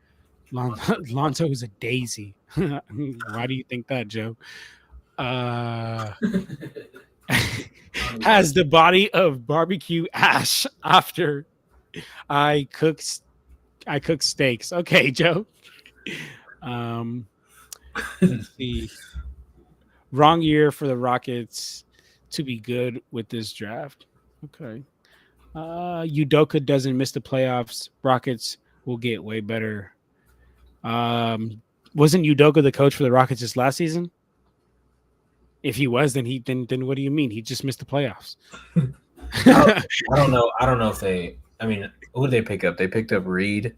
Lonzo is a daisy. Why do you think that, Joe? Has the body of barbecue ash after I cook steaks. Okay, Joe. Let's see. Wrong year for the Rockets to be good with this draft. Okay. Udoka doesn't miss the playoffs. Rockets will get way better. Wasn't Udoka the coach for the Rockets this last season? If he was, then what do you mean? He just missed the playoffs. I don't know. I don't know if they. I mean, who did they pick up? They picked up Reed.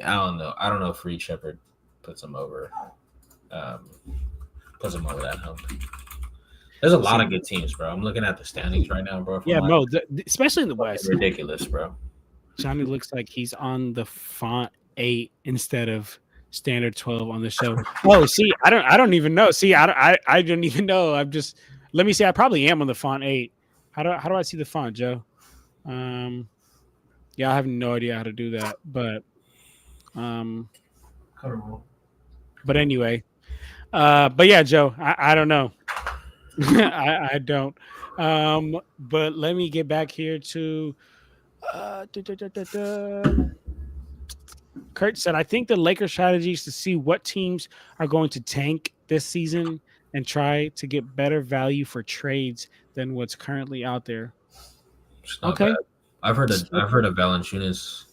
I don't know. I don't know if Reed Shepherd puts them over. Puts them over that hump. There's a lot of good teams, bro. I'm looking at the standings right now, bro. Yeah, bro. Especially in the West. Ridiculous, bro. Johnny looks like he's on the font 8 instead of standard 12 on the show. Oh, see, I don't even know. See, I don't even know. I'm just, let me see. I probably am on the font 8. How do I see the font, Joe? Yeah, I have no idea how to do that, but anyway, but yeah, Joe, I don't know. I don't. But let me get back here to Kurt said, I think the Lakers strategy is to see what teams are going to tank this season and try to get better value for trades than what's currently out there. Okay. Bad. I've heard of Valanciunas,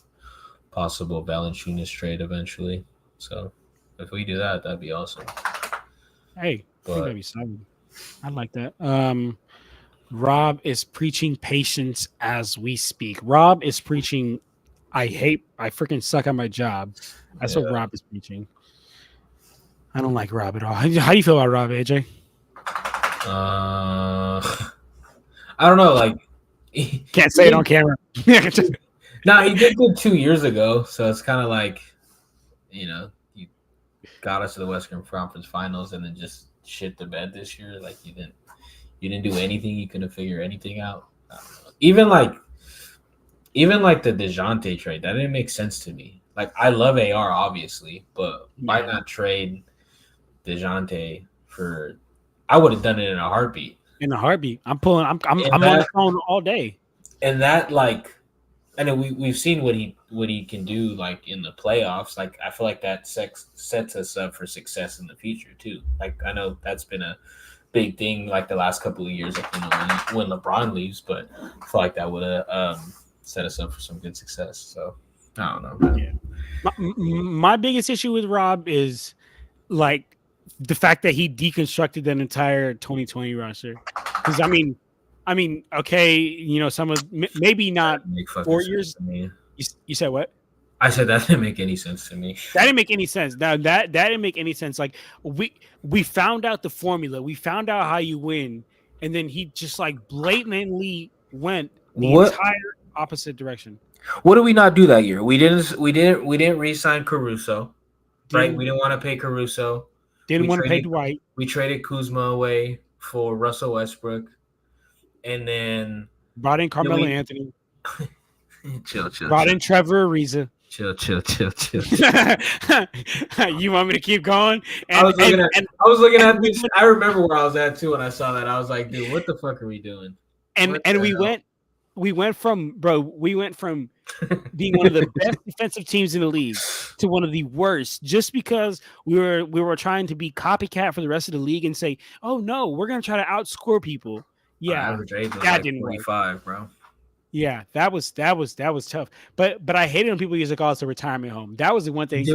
possible Valanciunas trade eventually. So if we do that, that'd be awesome. Hey, I think that'd be solid. I like that. Rob is preaching patience as we speak. Rob is preaching, I freaking suck at my job. That's what Rob is preaching. I don't like Rob at all. How do you feel about Rob, AJ? I don't know. Like, can't say it on camera. No, he did good 2 years ago, so it's kind of like, you got us to the Western Conference Finals and then just shit the bed this year. Like, you didn't do anything. You couldn't figure anything out. Even like the DeJounte trade, that didn't make sense to me. Like, I love AR obviously, but why not trade DeJounte for? I would have done it in a heartbeat. In a heartbeat, I'm on the phone all day. And that, like, I know we've seen what he can do, like, in the playoffs. Like, I feel like that sets us up for success in the future too. Like, I know that's been a big thing, like, the last couple of years, like, when LeBron leaves, but I feel like that would have set us up for some good success. So I don't know, man. Yeah. My biggest issue with Rob is, like, the fact that he deconstructed that entire 2020 roster. Because I mean, okay, some of maybe not 4 years. You said what? I said that didn't make any sense to me. That didn't make any sense. Now that didn't make any sense. Like, we found out the formula. We found out how you win, and then he just, like, blatantly went the entire opposite direction. What did we not do that year? We didn't re-sign Caruso, right? We didn't want to pay Caruso. Didn't want to pay Dwight. We traded Kuzma away for Russell Westbrook, and then Brought in Carmelo we- Anthony. chill. Brought in Trevor Ariza. Chill. You want me to keep going? I was looking at this. I remember where I was at too when I saw that. I was like, dude, what the fuck are we doing? We went from being one of the best defensive teams in the league to one of the worst, just because we were trying to be copycat for the rest of the league and say, oh no, we're gonna try to outscore people. Yeah, that didn't work. 45, bro. Yeah, that was tough. But I hated when people used to call us a retirement home. That was the one thing.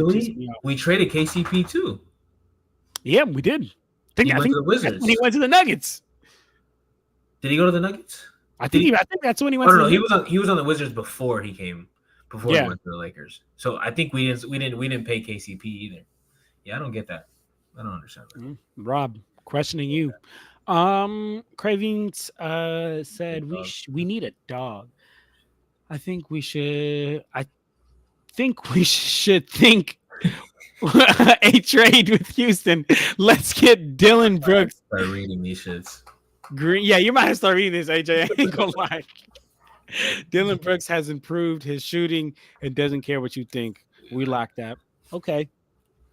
We traded KCP too. Yeah, we did. I think to the Wizards. he went to the Nuggets. Did he go to the Nuggets? I think that's when he went. No, he was on the Wizards before he came. Before he went to the Lakers. So I think we didn't pay KCP either. Yeah, I don't get that. I don't understand that. Rob, questioning you. Cravings said we need a dog. I think we should think a trade with Houston. Let's get Dylan Brooks. Start reading these shits. Green. Yeah, you might have to start reading this, AJ. I ain't gonna lie. Dylan Brooks has improved his shooting and doesn't care what you think. We like that. Okay.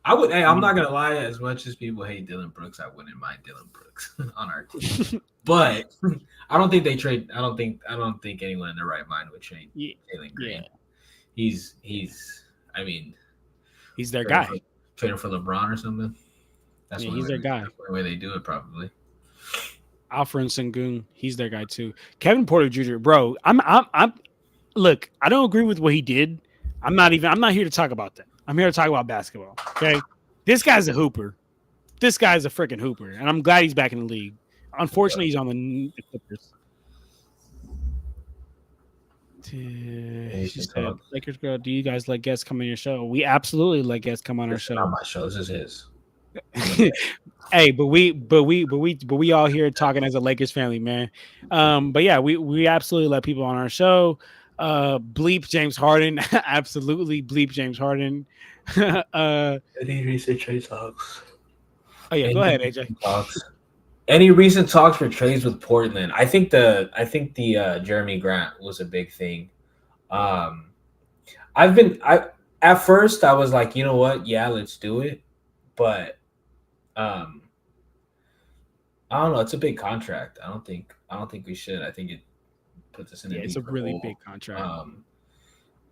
I'm not gonna lie. As much as people hate Dylan Brooks, I wouldn't mind Dylan Brooks on our team. But I don't think they trade. I don't think anyone in their right mind would trade Jalen Green. Yeah. I mean, he's their guy. Trading for LeBron or something. He's their guy. That's the way they do it, probably. Alfred Sengun, he's their guy too. Kevin Porter Jr., bro. I'm look, I don't agree with what he did. I'm not here to talk about that. I'm here to talk about basketball. Okay. This guy's a hooper. This guy's a freaking hooper. And I'm glad he's back in the league. Unfortunately, he's on the Clippers. She said, Lakers girl, do you guys let guests come on your show? We absolutely let guests come on our show. Not my show. This is his. Hey, but we all here talking as a Lakers family, man. But yeah, we absolutely let people on our show. Bleep James Harden, absolutely bleep James Harden. Any recent trade talks? Oh yeah, go ahead, AJ. Any recent talks for trades with Portland? I think the Jeremy Grant was a big thing. At first I was like, you know what? Yeah, let's do it. But I don't know. It's a big contract. I don't think we should. I think it puts us in a it's a really big contract.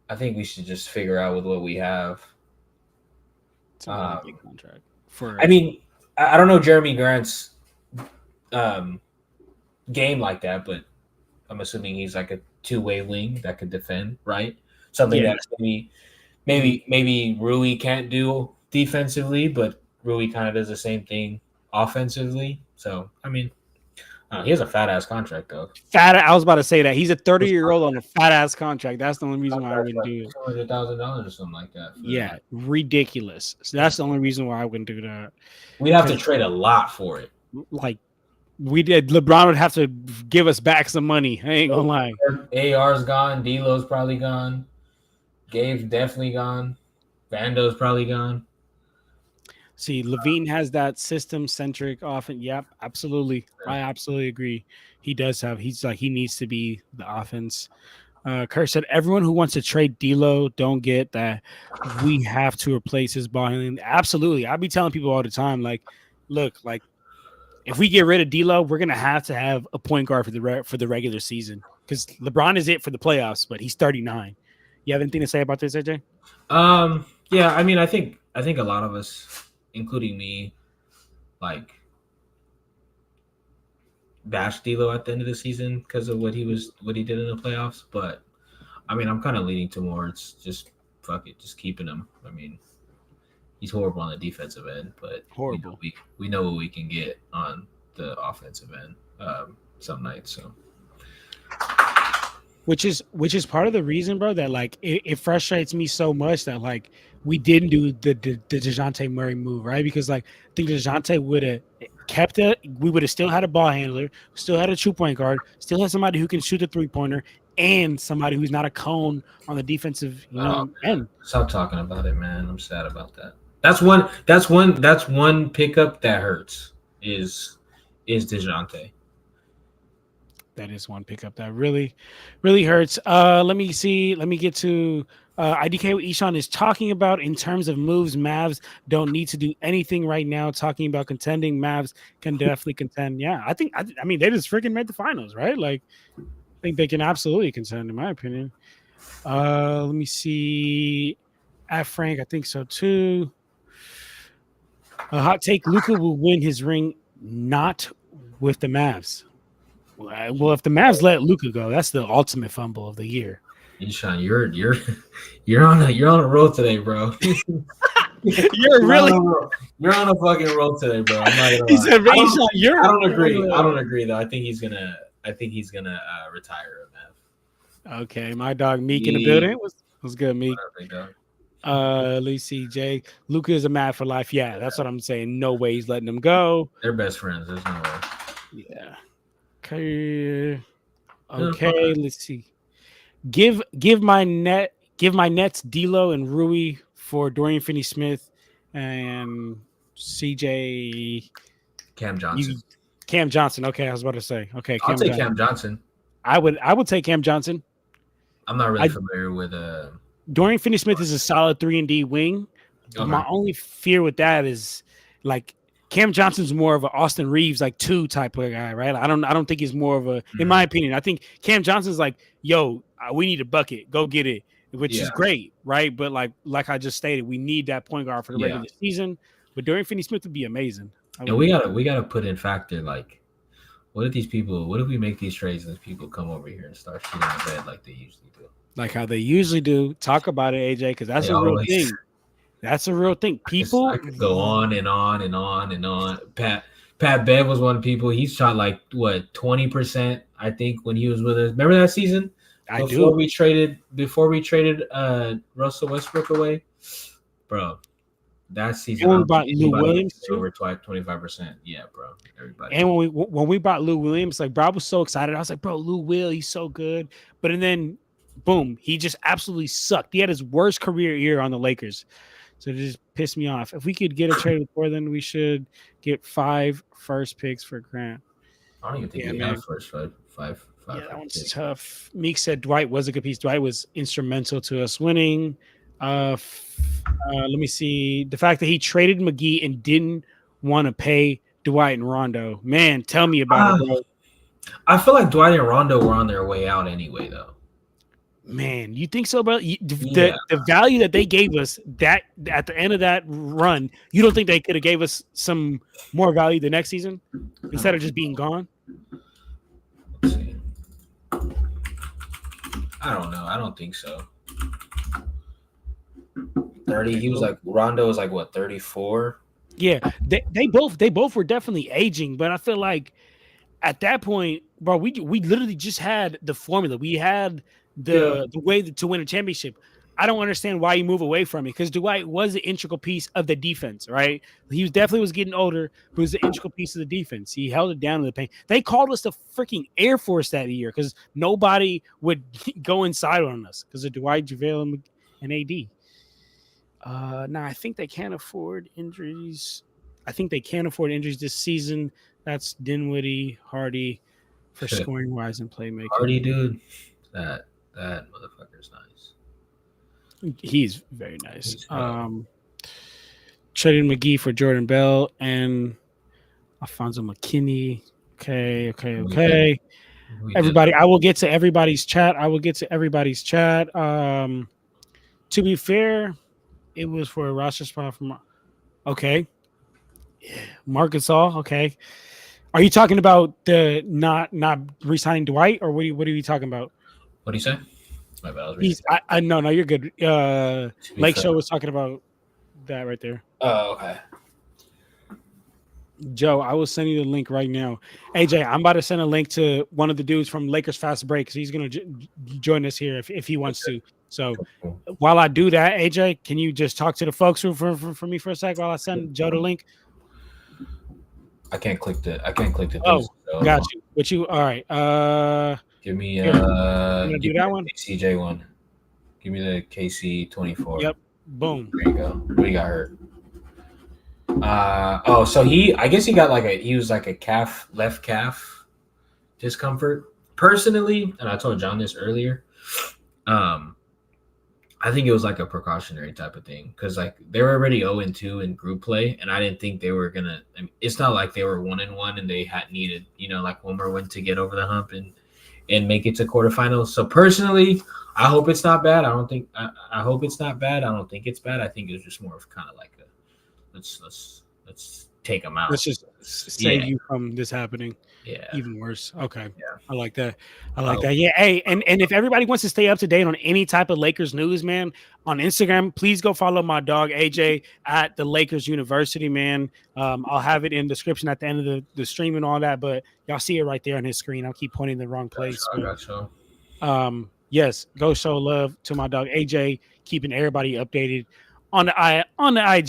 I think we should just figure out with what we have. It's a really big contract. I mean, I don't know Jeremy Grant's game like that, but I'm assuming he's like a two-way wing that could defend, right? Something that maybe Rui can't do defensively, but Rui kind of does the same thing offensively. So, I mean, he has a fat-ass contract, though. I was about to say that. He's a 30-year-old on a fat-ass contract. That's the only reason why I wouldn't do it. $200,000 or something like that. Yeah, ridiculous. So that's the only reason why I wouldn't do that. We'd have to trade a lot for it. Like, we did. LeBron would have to give us back some money. I ain't gonna lie. AR's gone. D'Lo's probably gone. Gabe's definitely gone. Vando's probably gone. See, Levine has that system-centric offense. Yep, absolutely. I absolutely agree. He does have. He needs to be the offense. Kurt said, everyone who wants to trade D'Lo don't get that we have to replace his ball handling. Absolutely. I'll be telling people all the time, like, look, like, if we get rid of D'Lo, we're gonna have to have a point guard for the regular season because LeBron is it for the playoffs, but he's 39. You have anything to say about this, AJ? Yeah, I mean, I think a lot of us, including me, like bashed D'Lo at the end of the season because of what he did in the playoffs. But I mean, I'm kind of leaning towards just fuck it, just keeping him. I mean, he's horrible on the defensive end, but horrible. We know what we can get on the offensive end some nights. So, which is part of the reason, bro, that like it frustrates me so much that like we didn't do the DeJounte Murray move, right? Because like I think DeJounte would have kept it. We would have still had a ball handler, still had a 2-point guard, still had somebody who can shoot a 3-pointer, and somebody who's not a cone on the defensive end. Stop talking about it, man. I'm sad about that. That's one pickup that hurts is DeJounte. That is one pickup that really, really hurts. Let me see. Let me get to IDK. What Ishan is talking about in terms of moves. Mavs don't need to do anything right now. Talking about contending, Mavs can definitely contend. Yeah, I mean, they just freaking made the finals, right? Like, I think they can absolutely contend, in my opinion. Let me see. At Frank, I think so too. A hot take: Luka will win his ring, not with the Mavs. Well, if the Mavs let Luka go, that's the ultimate fumble of the year. Ishan, you're on a roll today, bro. You're on a fucking roll today, bro. I'm not gonna He lie. said, I don't agree. I don't agree though. I think he's gonna retire a Mav. Okay, my dog Meek in the building. What's good, Meek? Whatever, Let's see, Jay. Luka is a Mav for life. Yeah, that's what I'm saying. No way he's letting him go. they're best friends. There's no way. Yeah. Okay, let's see. Give my Nets D'Lo and Rui for Dorian Finney-Smith and CJ Cam Johnson. Cam Johnson. Okay, I was about to say. Okay, I'll take Cam Johnson. I would take Cam Johnson. I'm not really familiar with Dorian Finney-Smith is a solid 3-and-D wing. Okay. My only fear with that is like Cam Johnson's more of an Austin Reeves like 2 type of guy, right? I don't think he's more of a, in my opinion. I think Cam Johnson's like, yo, we need a bucket, go get it, which is great, right? But like I just stated, we need that point guard for the regular season. But Dorian Finney-Smith would be amazing. And we gotta put in factor like, what if we make these trades and people come over here and start shooting the bed like they usually do? Like how they usually do. Talk about it, AJ, because that's a real thing. That's a real thing. People I could go on and on and on and on. Pat Bev was one of the people. He shot like what 20%, I think, when he was with us. Remember that season? Before we traded Russell Westbrook away, bro. That season, we bought Lou Williams too. Over 25%. Yeah, bro. Everybody. And when we bought Lou Williams, like, bro, I was so excited. I was like, bro, Lou Will, he's so good. But and then, boom, he just absolutely sucked. He had his worst career year on the Lakers. So it just pissed me off. If we could get a trade with Portland, we should get 5 first picks for Grant. I don't even think we have first five. Yeah, that one's tough. Meek said Dwight was a good piece. Dwight was instrumental to us winning. Let me see. The fact that he traded McGee and didn't want to pay Dwight and Rondo. Man, tell me about it, bro. I feel like Dwight and Rondo were on their way out anyway, though. Man, you think so, bro? The value that they gave us that at the end of that run, you don't think they could have gave us some more value the next season instead of just being gone? Let's see. I don't know. I don't think so. 30. He was like Rondo was like what 34. Yeah, they both were definitely aging, but I feel like at that point, bro, we literally just had the formula. We had the way to win a championship. I don't understand why you move away from it because Dwight was an integral piece of the defense, right? He was getting older, but he was an integral piece of the defense. He held it down in the paint. They called us the freaking Air Force that year because nobody would go inside on us because of Dwight, JaVale, and AD. Now I think they can't afford injuries. I think they can't afford injuries this season. That's Dinwiddie, Hardy for scoring wise and playmaking. Hardy, dude, that motherfucker's nice. He's very nice. Trading McGee for Jordan Bell and Alfonso McKinney. Okay. Everybody, I will get to everybody's chat. To be fair, it was for a roster spot from. Okay. Marc Gasol. Okay. Are you talking about the not re-signing Dwight, or what are you talking about? What do you say? My bad. No, you're good. Lake Show was talking about that right there. Oh, okay. Joe, I will send you the link right now. AJ, I'm about to send a link to one of the dudes from Lakers Fast Break because he's going to join us here if he wants to. So while I do that, AJ, can you just talk to the folks for me for a sec while I send Joe the link? I can't click the. Oh, got you. But you all right? Give me do that one. CJ one. Give me the KC 24. Yep. Boom. There you go. What he got hurt? So he was like a left calf discomfort. personally, and I told John this earlier, I think it was like a precautionary type of thing because like they were already 0-2 in group play, and I didn't think they were gonna. I mean, it's not like they were 1-1 and they had needed like one more win to get over the hump and make it to quarterfinals. So personally, I hope it's not bad. I hope it's not bad. I don't think it's bad. I think it's just more of kind of like a let's take them out. Let's just save you from this happening. Yeah. Even worse. Okay. Yeah. I like that. Yeah. Hey, and if everybody wants to stay up to date on any type of Lakers news, man, on Instagram, please go follow my dog AJ at the Lakers University, man. I'll have it in the description at the end of the stream and all that, but y'all see it right there on his screen. I'll keep pointing in the wrong place. Yes, go show love to my dog AJ, keeping everybody updated on the IG.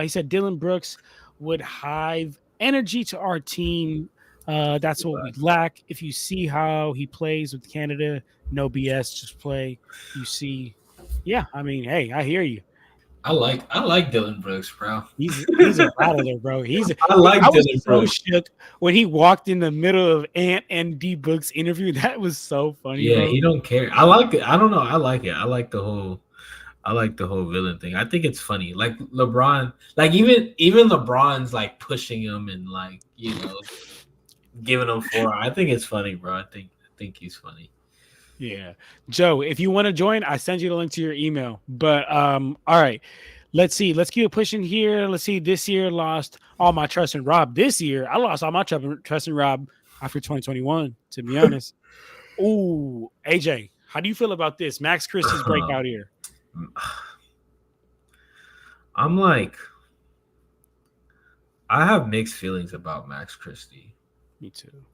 He said Dylan Brooks would hive energy to our team. That's what we lack. If you see how he plays with Canada, no BS, just play. You see, yeah. I mean, hey, I hear you. I like Dylan Brooks, bro. He's a battler, bro. I was so shook when he walked in the middle of Ant and D Book's interview. That was so funny. Yeah, bro. he don't care. I like it. I don't know. I like it. I like the whole villain thing. I think it's funny. Like LeBron, like even LeBron's like pushing him and like giving him 4. I think it's funny, bro. I think he's funny. Yeah. Joe, if you want to join, I send you the link to your email. But all right. Let's see. Let's keep it pushing here. Let's see. This year lost all my trust in Rob. This year, I lost all my trust in Rob after 2021, to be honest. Ooh, AJ, how do you feel about this? Max Christie's breakout here. I'm like, I have mixed feelings about Max Christie. Me too.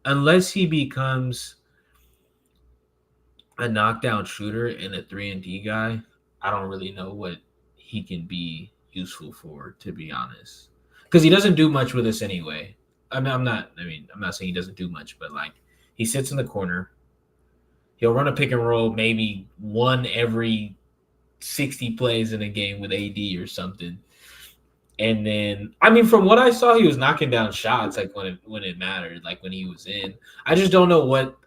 Unless he becomes a knockdown shooter and a 3-and-D guy, I don't really know what he can be useful for, to be honest. Because he doesn't do much with us anyway. I'm not saying he doesn't do much, but like he sits in the corner. He'll run a pick and roll maybe one every 60 plays in a game with AD or something. And then, I mean, from what I saw, he was knocking down shots like when it mattered, like when he was in. I just don't know what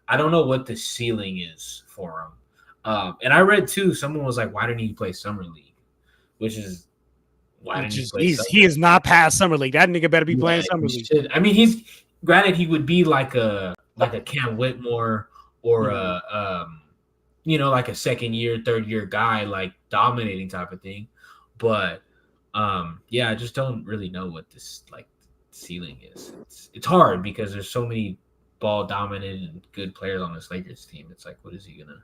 the ceiling is for him. And I read too, someone was like, "Why didn't he play summer league?" Which is why didn't he play? He is not past summer league. That nigga better be playing summer league. I mean, he's granted he would be like a Cam Whitmore or like a second year, third year guy, like dominating type of thing, but. I just don't really know what this like ceiling is. It's hard because there's so many ball dominant and good players on this Lakers team. It's like, what is he gonna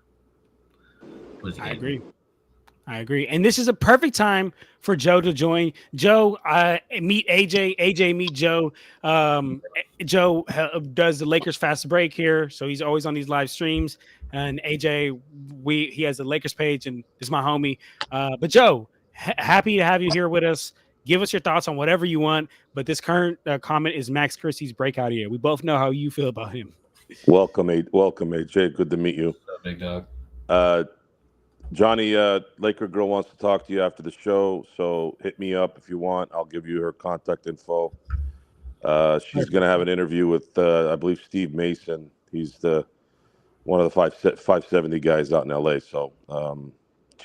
I agree. And this is a perfect time for Joe to join. Joe, meet AJ. AJ, meet Joe. Joe does the Lakers Fast Break here, so he's always on these live streams. And AJ, he has the Lakers page, and this is my homie. But Joe, happy to have you here with us. Give us your thoughts on whatever you want. But this current comment is Max Christie's breakout year. We both know how you feel about him. Welcome, AJ. Good to meet you. What's up, big dog? Johnny, Laker girl wants to talk to you after the show, so hit me up if you want. I'll give you her contact info. She's going to have an interview with, I believe, Steve Mason. He's one of the 570 guys out in LA. So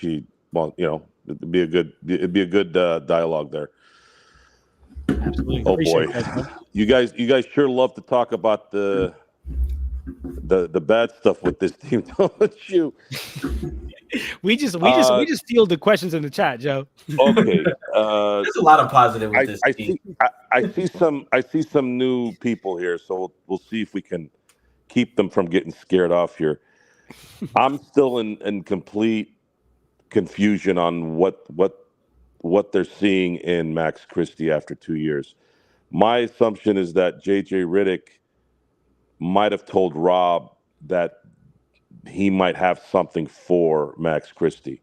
it'd be a good dialogue there. Absolutely. Oh boy, you guys sure love to talk about the bad stuff with this team, don't you? We just field the questions in the chat, Joe. Okay, there's a lot of positive with this team. I see some new people here, so we'll see if we can keep them from getting scared off here. I'm still in complete confusion on what they're seeing in Max Christie after 2 years. My assumption is that JJ Redick might have told Rob that he might have something for Max Christie,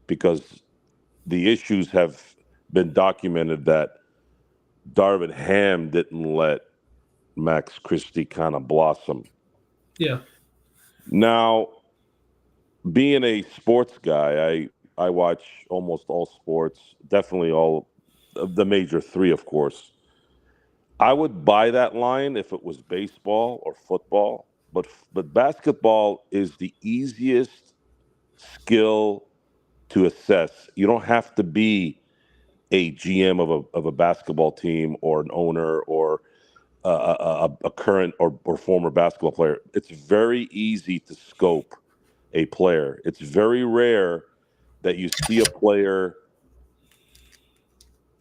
because the issues have been documented that Darvin Ham didn't let Max Christie kind of blossom. Yeah. Now, being a sports guy, I watch almost all sports, definitely all of the major three, of course. I would buy that line if it was baseball or football, but basketball is the easiest skill to assess. You don't have to be a GM of a basketball team or an owner or a current or former basketball player. It's very easy to scope a player. It's very rare that you see a player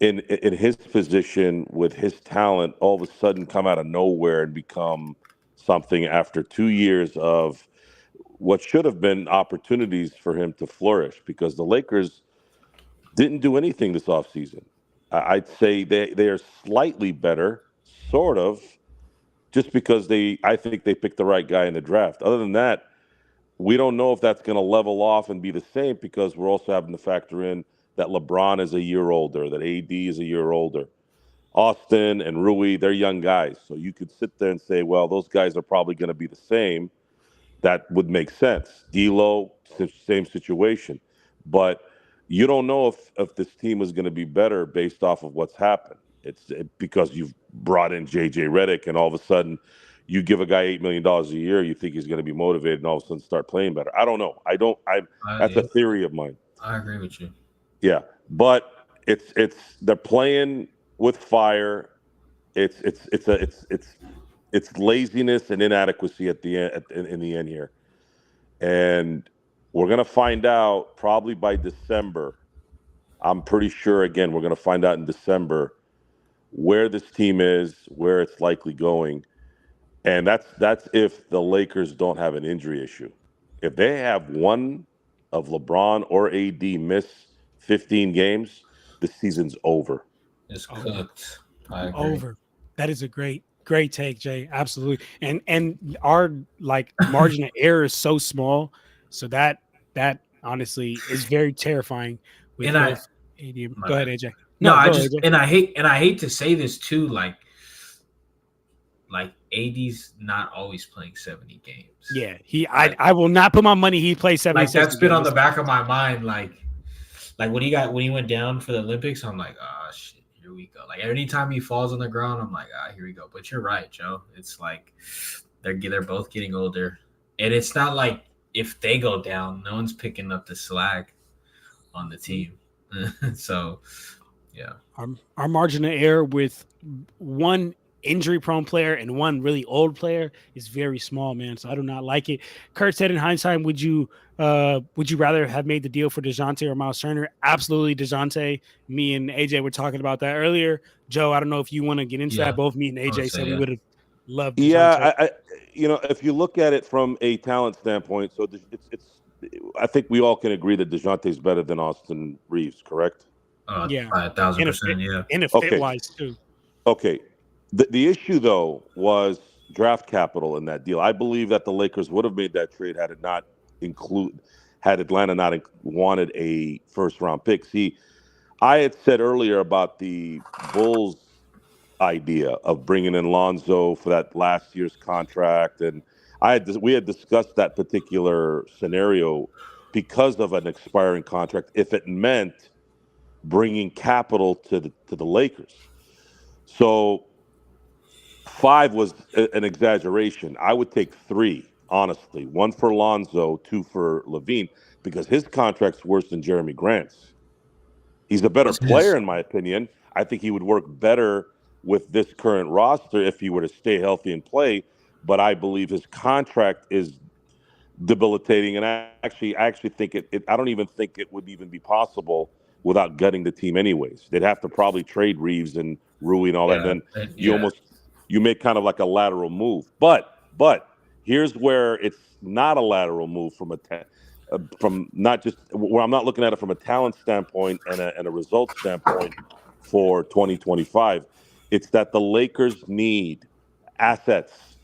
in his position with his talent all of a sudden come out of nowhere and become something after 2 years of what should have been opportunities for him to flourish, because the Lakers didn't do anything this offseason. I'd say they are slightly better, sort of, just because I think they picked the right guy in the draft. Other than that, we don't know if that's going to level off and be the same, because we're also having to factor in that LeBron is a year older, that AD is a year older. Austin and Rui, they're young guys. So you could sit there and say, well, those guys are probably going to be the same. That would make sense. D'Lo, same situation. But you don't know if this team is going to be better based off of what's happened. It's because you've brought in J.J. Redick, and all of a sudden you give a guy $8 million a year, you think he's going to be motivated, and all of a sudden start playing better. I don't know. That's a theory of mine. I agree with you. Yeah, but they're playing with fire. It's laziness and inadequacy at the end, in the end here, and we're gonna find out probably by December. I'm pretty sure. Again, we're gonna find out in December where this team is, where it's likely going, and that's if the Lakers don't have an injury issue. If they have one of LeBron or AD miss 15 games, the season's over. It's cooked. I agree. Over. That is a great take, Jay. Absolutely. And our margin of error is so small, so that honestly is very terrifying. With And both AD. Go ahead, AJ. No, I go just ahead, AJ. and I hate to say this too, like AD's not always playing 70 games. Yeah, I will not put my money he plays 70. Like that's been on the back of my mind. Like when he went down for the Olympics, I'm like, oh shit, here we go. Like anytime he falls on the ground, I'm like, here we go. But you're right, Joe. It's like they're both getting older, and it's not like if they go down, no one's picking up the slack on the team. So, yeah, our margin of error with one injury-prone player and one really old player is very small, man. So I do not like it. Kurt said, in hindsight, would you rather have made the deal for DeJounte or Miles Turner? Absolutely, DeJounte. Me and AJ were talking about that earlier. Joe, I don't know if you want to get into that. Both me and AJ said we would have loved DeJounte. Yeah, I if you look at it from a talent standpoint, so I think we all can agree that DeJounte is better than Austin Reeves, correct? Yeah, 1,000%. Yeah, and fit-wise too. Okay. The issue, though, was draft capital in that deal. I believe that the Lakers would have made that trade had Atlanta not wanted a first-round pick. See, I had said earlier about the Bulls' idea of bringing in Lonzo for that last year's contract, and we had discussed that particular scenario because of an expiring contract, if it meant bringing capital to the Lakers. So 5 was an exaggeration. I would take 3, honestly. 1 for Lonzo, 2 for LaVine, because his contract's worse than Jeremy Grant's. He's a better player, in my opinion. I think he would work better with this current roster if he were to stay healthy and play. But I believe his contract is debilitating, and I actually think I don't even think it would even be possible without gutting the team anyways. They'd have to probably trade Reeves and Rui and all that. And then you make kind of like a lateral move. But here's where it's not a lateral move from not just where I'm not looking at it from a talent standpoint and a result standpoint for 2025. It's that the Lakers need assets.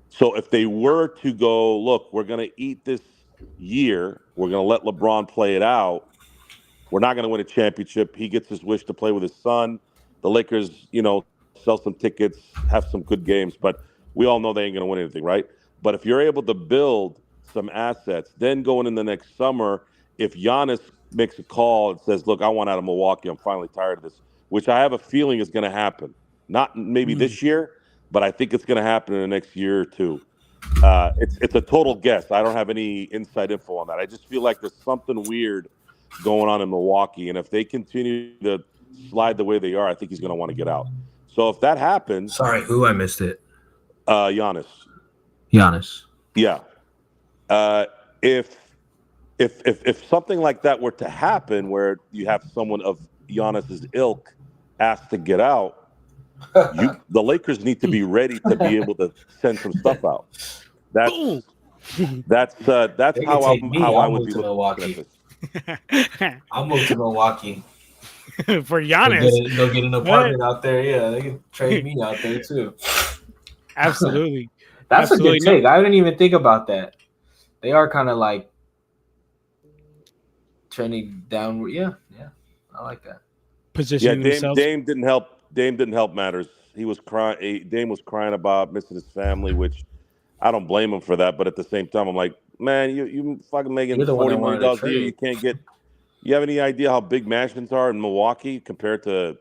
So if they were to go, look, we're going to eat this year, we're going to let LeBron play it out, we're not going to win a championship. He gets his wish to play with his son. The Lakers, sell some tickets, have some good games, but we all know they ain't going to win anything, right? But if you're able to build some assets, then going in the next summer, if Giannis makes a call and says, look, I want out of Milwaukee, I'm finally tired of this, which I have a feeling is going to happen. Not maybe this year, but I think it's going to happen in the next year or two. It's a total guess. I don't have any inside info on that. I just feel like there's something weird going on in Milwaukee, and if they continue to slide the way they are, I think he's going to want to get out. So if that happens, Sorry, who I missed it. Giannis. Giannis. Yeah. If something like that were to happen, where you have someone of Giannis's ilk asked to get out, the Lakers need to be ready to be able to send some stuff out. That's They how can take me. I I'll would move be to looking Milwaukee. at this. I'll move to Milwaukee. For Giannis. Go get an apartment out there. Yeah, they can trade me out there too. Absolutely. That's Absolutely a good take. I didn't even think about that. They are kind of like trending downward. Yeah, I like that. Positioning themselves. Dame didn't help. Dame didn't help matters. He was crying. Dame was crying about missing his family, which I don't blame him for that. But at the same time, I'm like, man, you fucking making You're the one $40 that million wanted to a year. trade. You can't get. You have any idea how big mansions are in Milwaukee compared to,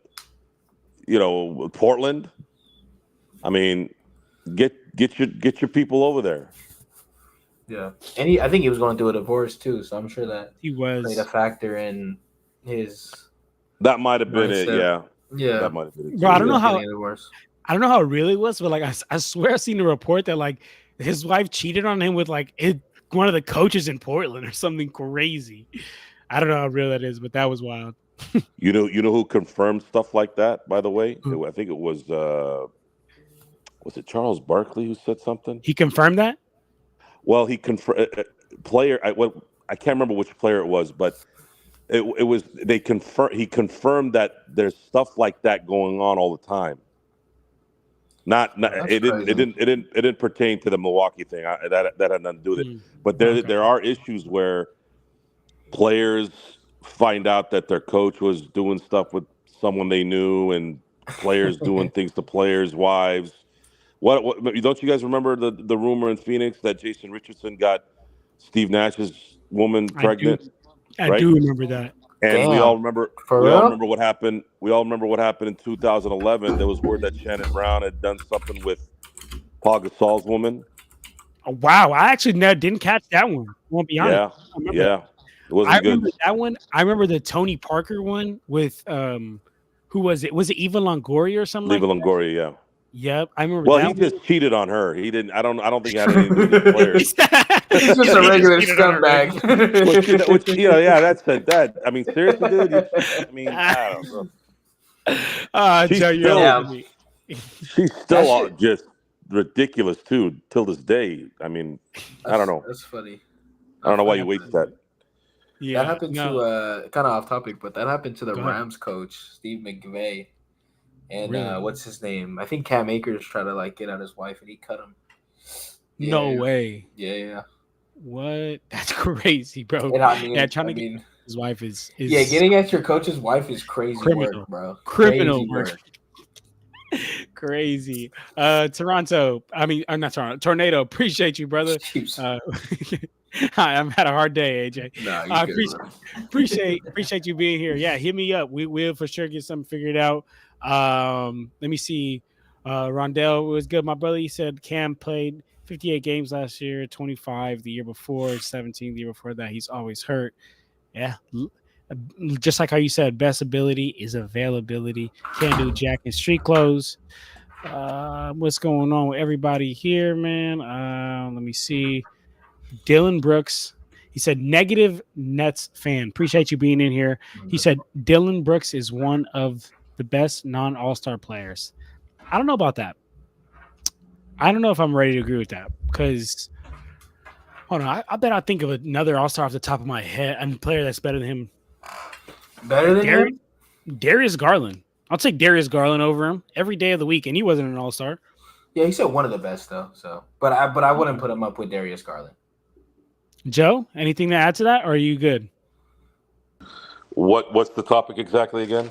Portland? I mean, get your people over there. Yeah, and I think he was going through a divorce too, so I'm sure that He played a was. factor in his. That might have been it. Mindset. Yeah, Yeah, that might have been it. Bro, I don't know how getting a divorce. I don't know how it really was, but like I swear I seen a report that like his wife cheated on him with like one of the coaches in Portland or something crazy. I don't know how real that is, but that was wild. You know who confirmed stuff like that? By the way, Who? I think it was it Charles Barkley who said something? He confirmed that? Well, he confirmed player. I can't remember which player it was, but it was he confirmed that there's stuff like that going on all the time. Not it didn't pertain to the Milwaukee thing. That had nothing to do with it. But there are issues where players find out that their coach was doing stuff with someone they knew, and players doing things to players' wives. What don't you guys remember the rumor in Phoenix that Jason Richardson got Steve Nash's woman pregnant? I do remember that. And Damn. we all remember what happened. We all remember what happened in 2011. There was word that Shannon Brown had done something with Paul Gasol's woman. Oh, wow, I actually didn't catch that one. I won't be honest. Yeah. It wasn't good. Remember that one. I remember the Tony Parker one with who was it? Was it Eva Longoria or something? Eva like Longoria, yeah. Yep, I remember. Well, that he just cheated on her. He didn't. I don't think he had anything to do with the players. He's just a regular scumbag. which that's that. I mean, seriously, dude. I don't know. She's still just ridiculous too till this day. I mean, I don't know. That's funny. I don't know why you waste that. Yeah, that happened to kind of off topic, but that happened to the Rams coach, Steve McVay. And Really? What's his name? I think Cam Akers tried to get at his wife, and he cut him. Yeah, no way. Yeah. What? That's crazy, bro. And trying to get his wife is getting at your coach's wife is crazy criminal, work, bro. Criminal Crazy work. Crazy. Toronto. I mean, not Toronto. Tornado. Appreciate you, brother. Hi, I've had a hard day, AJ. No, appreciate you being here. Yeah, hit me up. We'll for sure get something figured out. Let me see. Rondell was good. My brother, he said Cam played 58 games last year, 25 the year before, 17 the year before that. He's always hurt. Yeah. Just like how you said, best ability is availability. Can't do jack in street clothes. What's going on with everybody here, man? Let me see. Dylan Brooks. He said, negative Nets fan. Appreciate you being in here. He said, Dylan Brooks is one of the best non-all-star players. I don't know about that. I don't know if I'm ready to agree with that because, hold on, I bet I think of another all-star off the top of my head, a player that's better than him. Better than him? Darius Garland. I'll take Darius Garland over him every day of the week, and he wasn't an all-star. Yeah, he said one of the best though. So, but I wouldn't put him up with Darius Garland. Joe, anything to add to that, or are you good? What's the topic exactly again?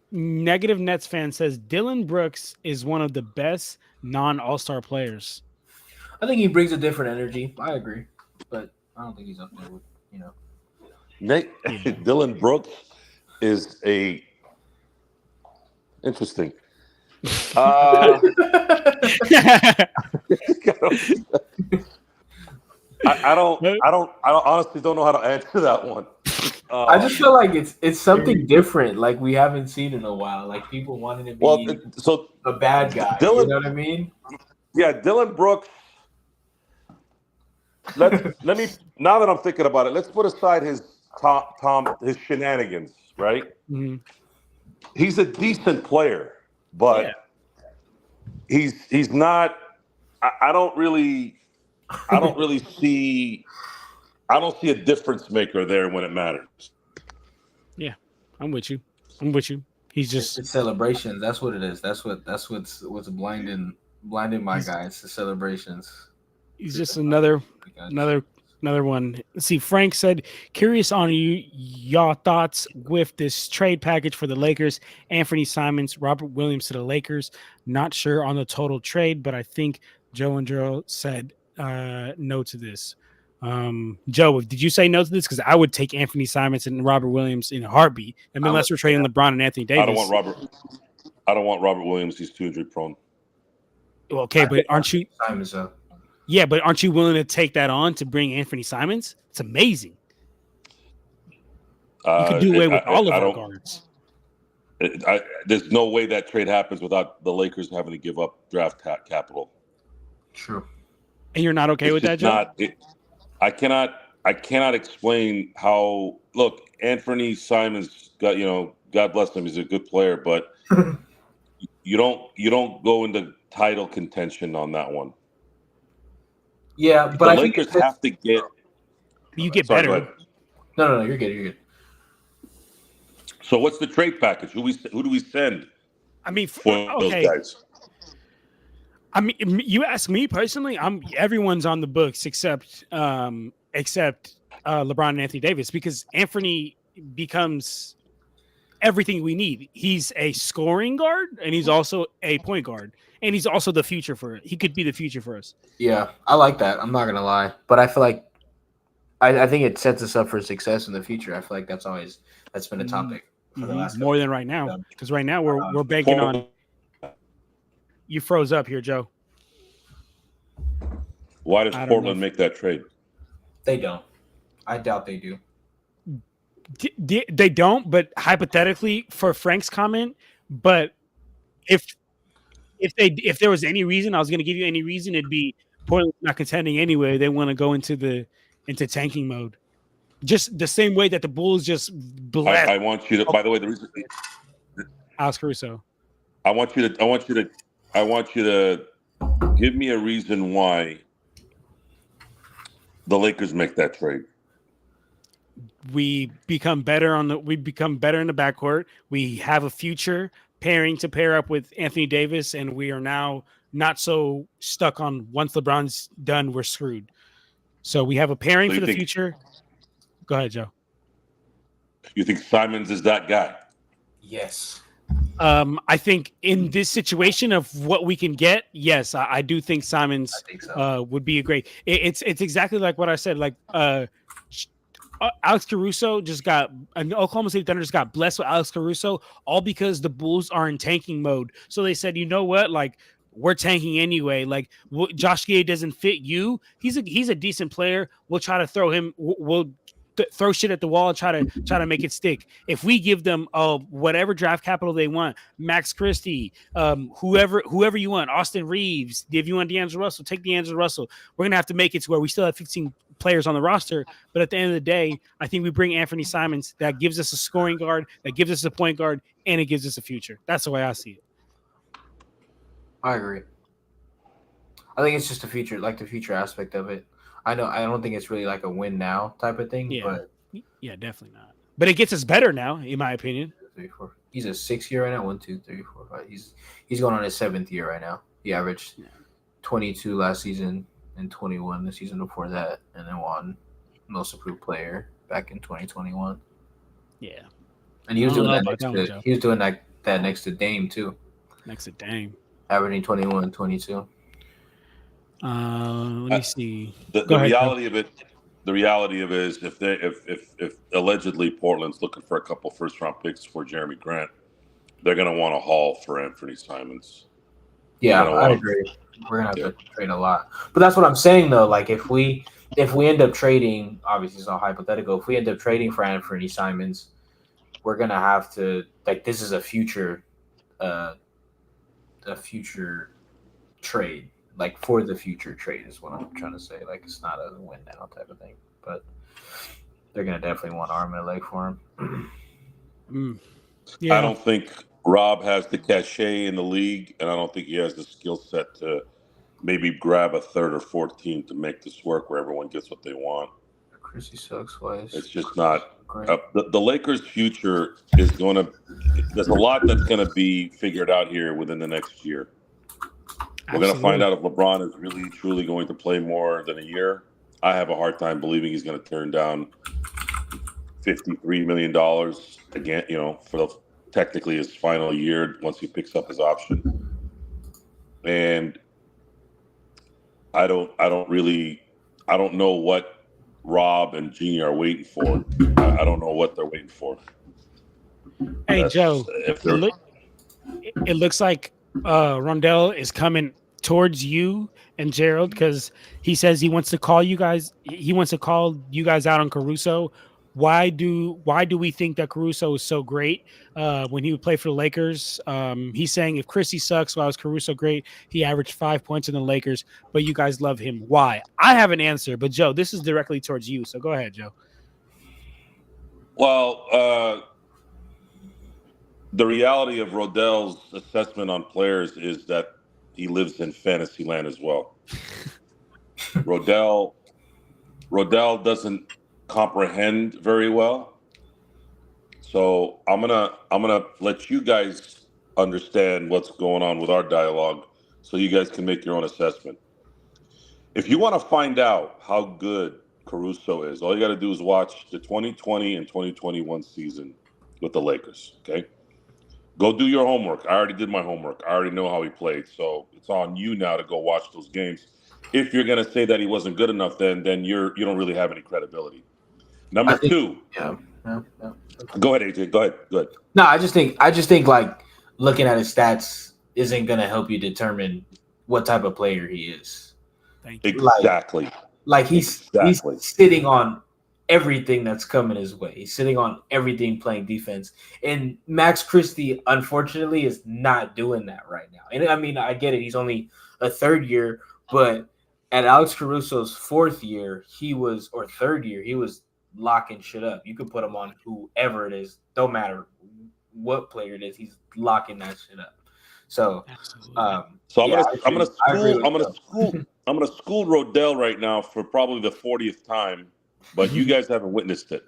Negative Nets fan says Dylan Brooks is one of the best non-all-star players. I think he brings a different energy. I agree, but I don't think he's up there with Dylan Brooks is a interesting. I honestly don't know how to answer that one. I just feel like it's something different, like we haven't seen in a while. Like people wanting to be so a bad guy. Dylan, you know what I mean? Yeah, Dylan Brooks. Let me now that I'm thinking about it, let's put aside his his shenanigans, right? Mm-hmm. He's a decent player, but he's not. I don't see a difference maker there when it matters. Yeah, I'm with you. He's just it's celebrations. That's what it is. That's what's blinding my guys. The celebrations. He's just another one. Let's see. Frank said, "Curious on y'all thoughts with this trade package for the Lakers. Anthony Simons, Robert Williams to the Lakers. Not sure on the total trade, but I think Joe and Joe said no to this. Joe, did you say no to this? Because I would take Anthony Simons and Robert Williams in a heartbeat. I mean, unless we're trading LeBron and Anthony Davis. I don't want Robert Williams. He's too injury prone. Well, okay, but aren't you? Simons up. Yeah, but aren't you willing to take that on to bring Anthony Simons? It's amazing. You could do away with all of our guards. There's no way that trade happens without the Lakers having to give up draft capital. True. And you're not okay with that, Joe? I cannot explain how. Look, Anthony Simons got, God bless him, he's a good player, but you don't go into title contention on that one. Yeah, but the Lakers have to get. You get better. No, you're good. You're good. So what's the trade package? Who do we send? I mean, for those guys. I mean, you ask me personally. Everyone's on the books except LeBron and Anthony Davis, because Anthony becomes everything we need. He's a scoring guard and he's also a point guard. And he's also the future for it. He could be the future for us. Yeah, I like that. I'm not gonna lie, but I feel like I think it sets us up for success in the future. I feel like that's been a topic for the last more than right now, because right now we're banking on. You froze up here, Joe. Why does Portland make that trade? They don't. I doubt they do. They don't, but hypothetically, for Frank's comment, but if there was any reason, I was going to give you any reason, it'd be Portland not contending anyway. They want to go into tanking mode, just the same way that the Bulls just blessed. I want you to. By the way, the reason. Alex Caruso. I want you to give me a reason why the Lakers make that trade. We become better in the backcourt. We have a future pairing to pair up with Anthony Davis, and we are now not so stuck on once LeBron's done, we're screwed. So we have a pairing for the future. Go ahead, Joe. You think Simons is that guy? Yes. I think in this situation of what we can get, yes, I do think Simons would be a great. It's exactly like what I said. Like Alex Caruso and Oklahoma City Thunder just got blessed with Alex Caruso, all because the Bulls are in tanking mode. So they said, you know what, like we're tanking anyway. Like Josh Giddey doesn't fit you. He's a decent player. We'll try to throw him. We'll throw shit at the wall and try to make it stick. If we give them whatever draft capital they want, Max Christie, whoever you want, Austin Reeves, if you want D'Angelo Russell, take D'Angelo Russell. We're gonna have to make it to where we still have 15 players on the roster, but at the end of the day, I think we bring Anthony Simons. That gives us a scoring guard, that gives us a point guard, and it gives us a future. That's the way I see it. I agree. I think it's just the future aspect of it. I don't think it's really like a win now type of thing. Yeah, but definitely not. But it gets us better now, in my opinion. 3, 4. He's a 6th year right now. 1, 2, 3, 4, 5. He's going on his 7th year right now. He averaged 22 last season and 21 the season before that, and then won Most Improved Player back in 2021. Yeah, and he was doing that. He was doing that next to Dame too. Next to Dame, averaging 21 and 22. Let me see. The reality of it is, if allegedly Portland's looking for a couple first-round picks for Jeremy Grant, they're going to want a haul for Anthony Simons. Yeah, I agree. We're gonna have to trade a lot. But that's what I'm saying though. Like if we end up trading, obviously it's not hypothetical. If we end up trading for Anthony Simons, we're gonna have to like this is a future trade. Like for the future trade is what I'm trying to say. Like it's not a win now type of thing. But they're gonna definitely want arm and a leg for him. I don't think Rob has the cachet in the league, and I don't think he has the skill set to maybe grab a third or fourth team to make this work where everyone gets what they want. Chrissy sucks. Wise. It's just not. The Lakers' future is going to. There's a lot that's going to be figured out here within the next year. We're going to find out if LeBron is really, truly going to play more than a year. I have a hard time believing he's going to turn down $53 million again, for technically his final year once he picks up his option. And I don't know what Rob and Jeannie are waiting for. I don't know what they're waiting for. Hey, Joe, it looks like Rondell is coming towards you and Gerald because he says he wants to call you guys. He wants to call you guys out on Caruso. Why do we think that Caruso is so great when he would play for the Lakers? He's saying if Chrissy sucks, why was Caruso great? He averaged 5 points in the Lakers, but you guys love him. Why? I have an answer, but Joe, this is directly towards you. So go ahead, Joe. Well, the reality of Rodell's assessment on players is that he lives in fantasy land as well. Rodell doesn't comprehend very well. So I'm gonna let you guys understand what's going on with our dialogue so you guys can make your own assessment. If you want to find out how good Caruso is, all you got to do is watch the 2020 and 2021 season with the Lakers, okay? Go do your homework. I already did my homework. I already know how he played. So it's on you now to go watch those games. If you're going to say that he wasn't good enough, then you don't really have any credibility. Number two. Yeah. Go ahead, AJ. Go ahead. No, I just think like looking at his stats isn't going to help you determine what type of player he is. Thank you. Exactly. Like he's sitting on everything that's coming his way. He's sitting on everything playing defense. And Max Christie, unfortunately, is not doing that right now. And I mean, I get it. He's only a third year, but at Alex Caruso's third year, he was locking shit up. You could put him on whoever it is. Don't matter what player it is. He's locking that shit up. So, I'm gonna school Rodell right now for probably the 40th time, but you guys haven't witnessed it.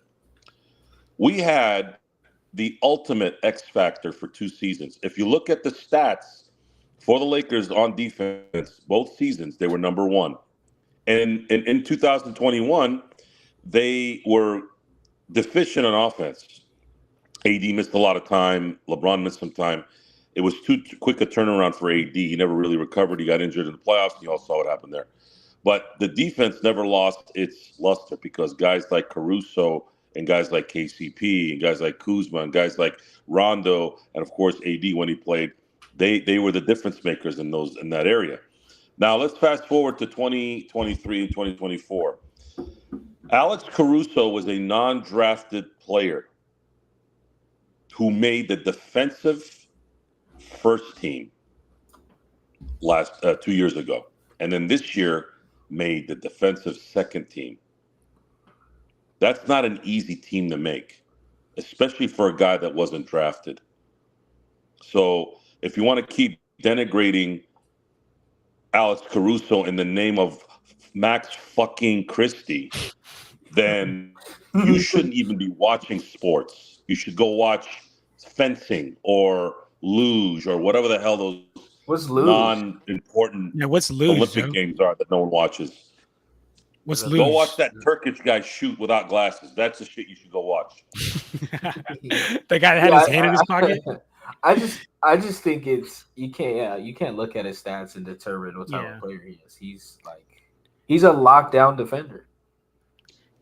We had the ultimate X factor for 2 seasons. If you look at the stats for the Lakers on defense, both seasons they were number 1, and in 2021 they were deficient on offense. AD missed a lot of time. LeBron missed some time. It was too quick a turnaround for AD. He never really recovered. He got injured in the playoffs, and you all saw what happened there. But the defense never lost its luster because guys like Caruso and guys like KCP and guys like Kuzma and guys like Rondo and, of course, AD when he played, they were the difference makers in that area. Now, let's fast forward to 2023 and 2024. Alex Caruso was a non-drafted player who made the defensive first team 2 years ago. And then this year made the defensive second team. That's not an easy team to make, especially for a guy that wasn't drafted. So if you want to keep denigrating Alex Caruso in the name of Max fucking Christie, then you shouldn't even be watching sports. You should go watch fencing or luge or whatever the hell those non-important Olympic games are that no one watches. What's luge? Go watch that Turkish guy shoot without glasses. That's the shit you should go watch. The guy that had his hand in his pocket. I just think you can't look at his stats and determine what type of player he is. He's a lockdown defender.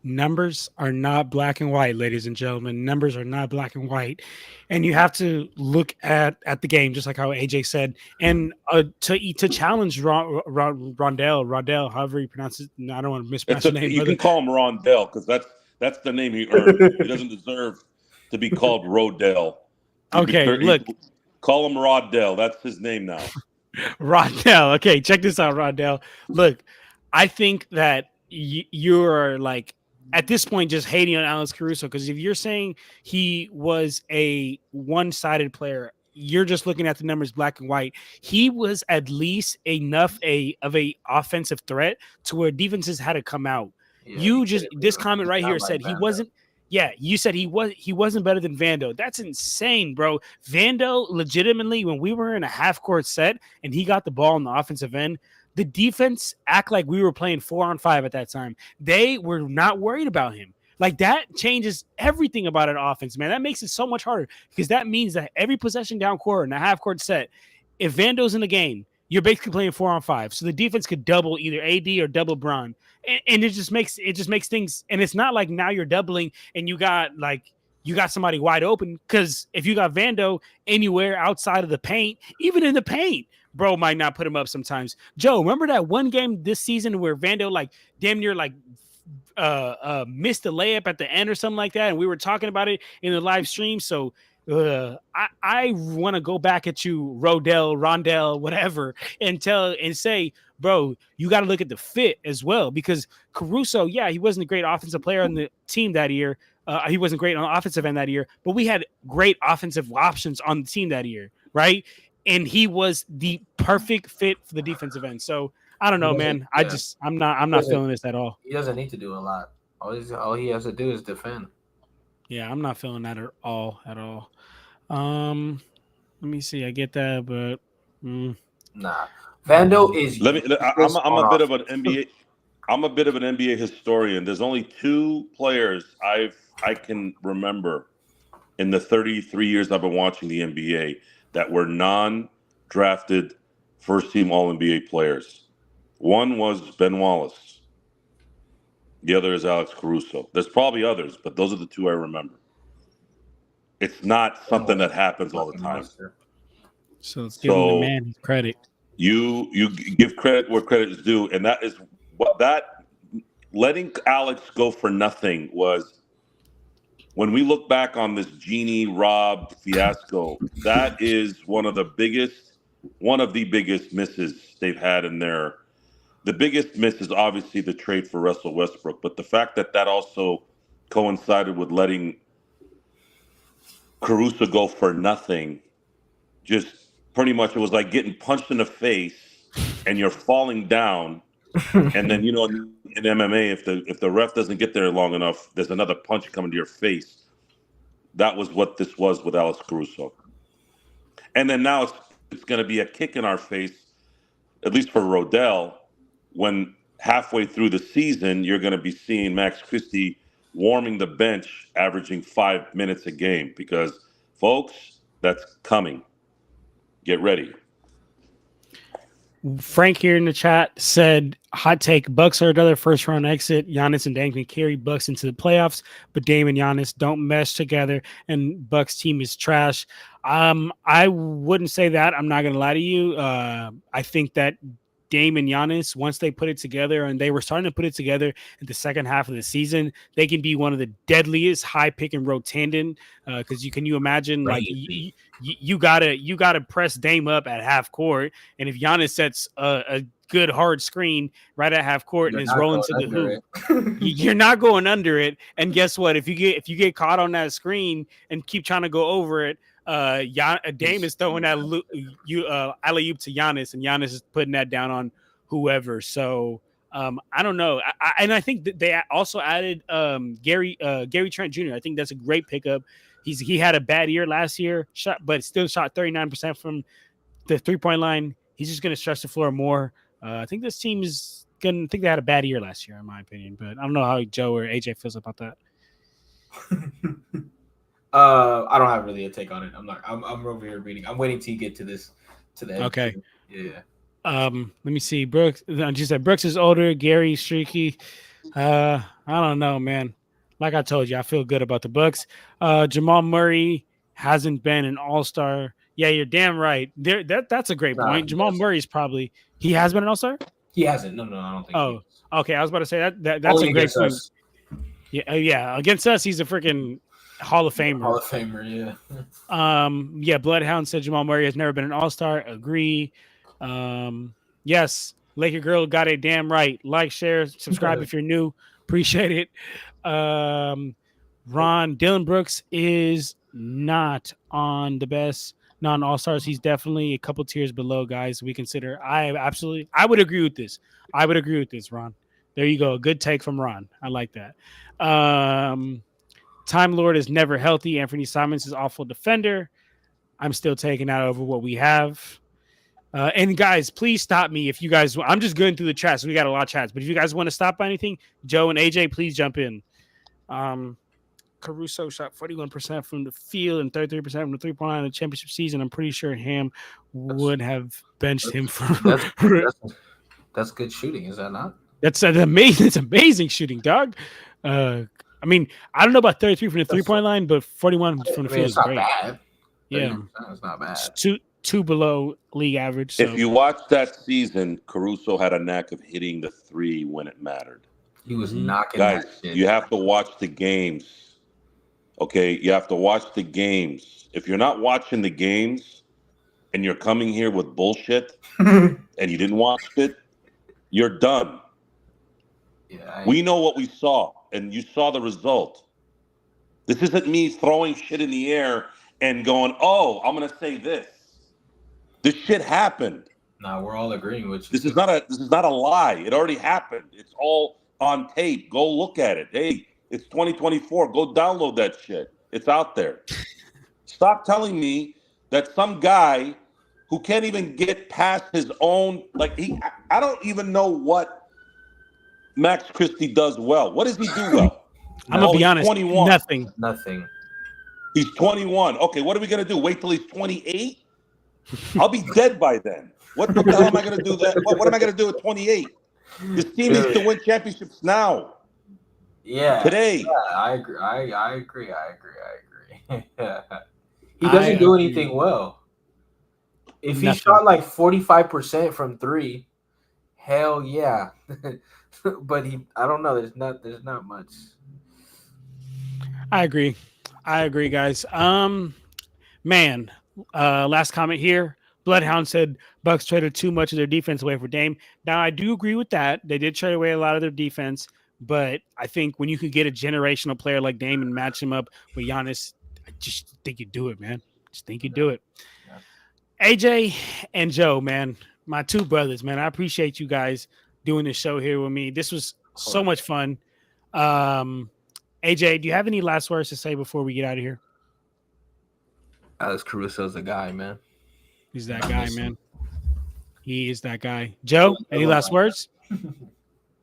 numbers are not black and white, ladies and gentlemen. Numbers are not black and white, and you have to look at the game, just like how AJ said, and to challenge Rondell, however you pronounce it. I don't want to mispronounce the name. You can call him Rondell because that's the name he earned. He doesn't deserve to be called Rodell. Look, call him Rodell. That's his name now. Rondell. Okay, check this out, Rondell. Look, I think that you're like at this point just hating on Alex Caruso, because if you're saying he was a one-sided player, you're just looking at the numbers black and white. He was at least enough of a offensive threat to where defenses had to come out. Yeah, this comment right here said he wasn't. Yeah, you said he wasn't better than Vando. That's insane, bro. Vando, legitimately, when we were in a half-court set and he got the ball on the offensive end, the defense act like we were playing 4-on-5 at that time. They were not worried about him. Like, that changes everything about an offense, man. That makes it so much harder, because that means that every possession down court in a half-court set, if Vando's in the game, you're basically playing 4-on-5. So the defense could double either AD or double Bron. And it just makes things, and it's not like now you're doubling and you got somebody wide open, because if you got Vando anywhere outside of the paint, even in the paint, bro might not put him up sometimes. Joe, remember that one game this season where Vando like damn near like missed the layup at the end or something like that, and we were talking about it in the live stream. So I want to go back at you, Rondell, whatever, and say, bro, you got to look at the fit as well, because Caruso, yeah, he wasn't a great offensive player on the team that year. He wasn't great on the offensive end that year, but we had great offensive options on the team that year, right? And he was the perfect fit for the defensive end. So I don't know, man. Yeah. I'm not feeling this at all. He doesn't need to do a lot. All he has to do is defend. Yeah, I'm not feeling that at all. Let me see. I get that, but nah. Vando is. I'm a bit of an NBA. I'm a bit of an NBA historian. There's only two players I can remember in the 33 years I've been watching the NBA that were non-drafted first-team All-NBA players. One was Ben Wallace. The other is Alex Caruso. There's probably others, but those are the two I remember. It's not something that happens all the time. So let's give the man credit. You give credit where credit is due, and that is what that letting Alex go for nothing was. When we look back on this Genie Rob fiasco, that is one of the biggest misses they've had in there. The biggest miss is obviously the trade for Russell Westbrook, but the fact that also coincided with letting Caruso go for nothing, just pretty much it was like getting punched in the face and you're falling down, and then in MMA if the ref doesn't get there long enough, there's another punch coming to your face. That was what this was with Alex Caruso, and then now it's going to be a kick in our face, at least for Rodell, when halfway through the season you're going to be seeing Max Christie warming the bench, averaging 5 minutes a game, because, folks, that's coming. Get ready. Frank here in the chat said, hot take, Bucks are another first-round exit. Giannis and Dame can carry Bucks into the playoffs, but Dame and Giannis don't mesh together, and Bucks team is trash. I wouldn't say that. I'm not going to lie to you. I think that Dame and Giannis, once they put it together, and they were starting to put it together in the second half of the season, they can be one of the deadliest high pick and roll tandem. Because you imagine like you gotta press Dame up at half court, and if Giannis sets a good hard screen right at half court and is rolling to the hoop, you're not going under it. And guess what? If you get caught on that screen and keep trying to go over it, Dame is throwing that alley-oop to Giannis, and Giannis is putting that down on whoever. So I don't know. I think that they also added Gary Trent Jr. I think that's a great pickup. He had a bad year last year, but still shot 39% from the three-point line. He's just going to stretch the floor more. I think this team is going to think they had a bad year last year, in my opinion. But I don't know how Joe or AJ feels about that. I don't have really a take on it. I'm over here reading. I'm waiting till you get to the end. Okay. Yeah. Let me see. Brooks. She said Brooks is older. Gary streaky. I don't know, man. Like I told you, I feel good about the Bucks. Jamal Murray hasn't been an all-star. Yeah, you're damn right. That's a great Nah, point. Jamal yes. Murray's probably he has been an all-star. He hasn't. No, I don't think. Oh, okay. I was about to say that's Only a great against point. us. Yeah, yeah. Against us, he's a freaking Hall of Famer. Hall of Famer, yeah. Yeah. Bloodhound said Jamal Murray has never been an all-star. Agree. Yes. Laker girl got it damn right. Like, share, subscribe if you're new. Appreciate it. Dillon Brooks is not on the best non-all-stars. He's definitely a couple tiers below guys we consider. I would agree with this. Ron. There you go. A good take from Ron. I like that. Time Lord is never healthy. Anthony Simons is awful defender. I'm still taking out over what we have. And guys, please stop me if you guys. I'm just going through the chats. We got a lot of chats, but if you guys want to stop by anything, Joe and AJ, please jump in. Caruso shot 41% from the field and 33% from the 3-point line in the championship season. I'm pretty sure Ham would have benched him for. That's good shooting, is that not? That's an amazing. It's amazing shooting, dog. I mean, I don't know about 33 from the 3-point line, but 41 from the field is great. Bad. Yeah, it's not bad. It's two below league average. So. If you watch that season, Caruso had a knack of hitting the three when it mattered. He was knocking Guys, that shit. you have to watch the games. Okay, you have to watch the games. If you're not watching the games and you're coming here with bullshit and you didn't watch it, you're done. Yeah, We know what we saw, and you saw the result. This isn't me throwing shit in the air and going, "Oh, I'm gonna say this." This shit happened. No, we're all agreeing with you. This is not a lie. It already happened. It's all on tape. Go look at it. Hey, it's 2024. Go download that shit. It's out there. Stop telling me that some guy who can't even get past his own I don't even know what Max Christie does well. What does he do well? I'm gonna be honest. 21. Nothing. He's 21. Okay, what are we gonna do? Wait till he's 28? I'll be dead by then. What the hell am I gonna do? What am I gonna do at 28? This team needs to win championships now. Yeah. Today. Yeah, I agree. I agree. He doesn't do anything well. If he shot like 45% from three, hell yeah. But I don't know. There's not much. I agree, guys. Man, last comment here. Bloodhound said Bucks traded too much of their defense away for Dame. Now, I do agree with that. They did trade away a lot of their defense, but I think when you could get a generational player like Dame and match him up with Giannis, I just think you do it, man. Just think you do it. Yeah. AJ and Joe, man, my two brothers, man. I appreciate you guys doing this show here with me. This was so much fun. AJ, do you have any last words to say before we get out of here? Alex Caruso's a guy, man. He's that guy, man. He is that guy. Joe, any last words?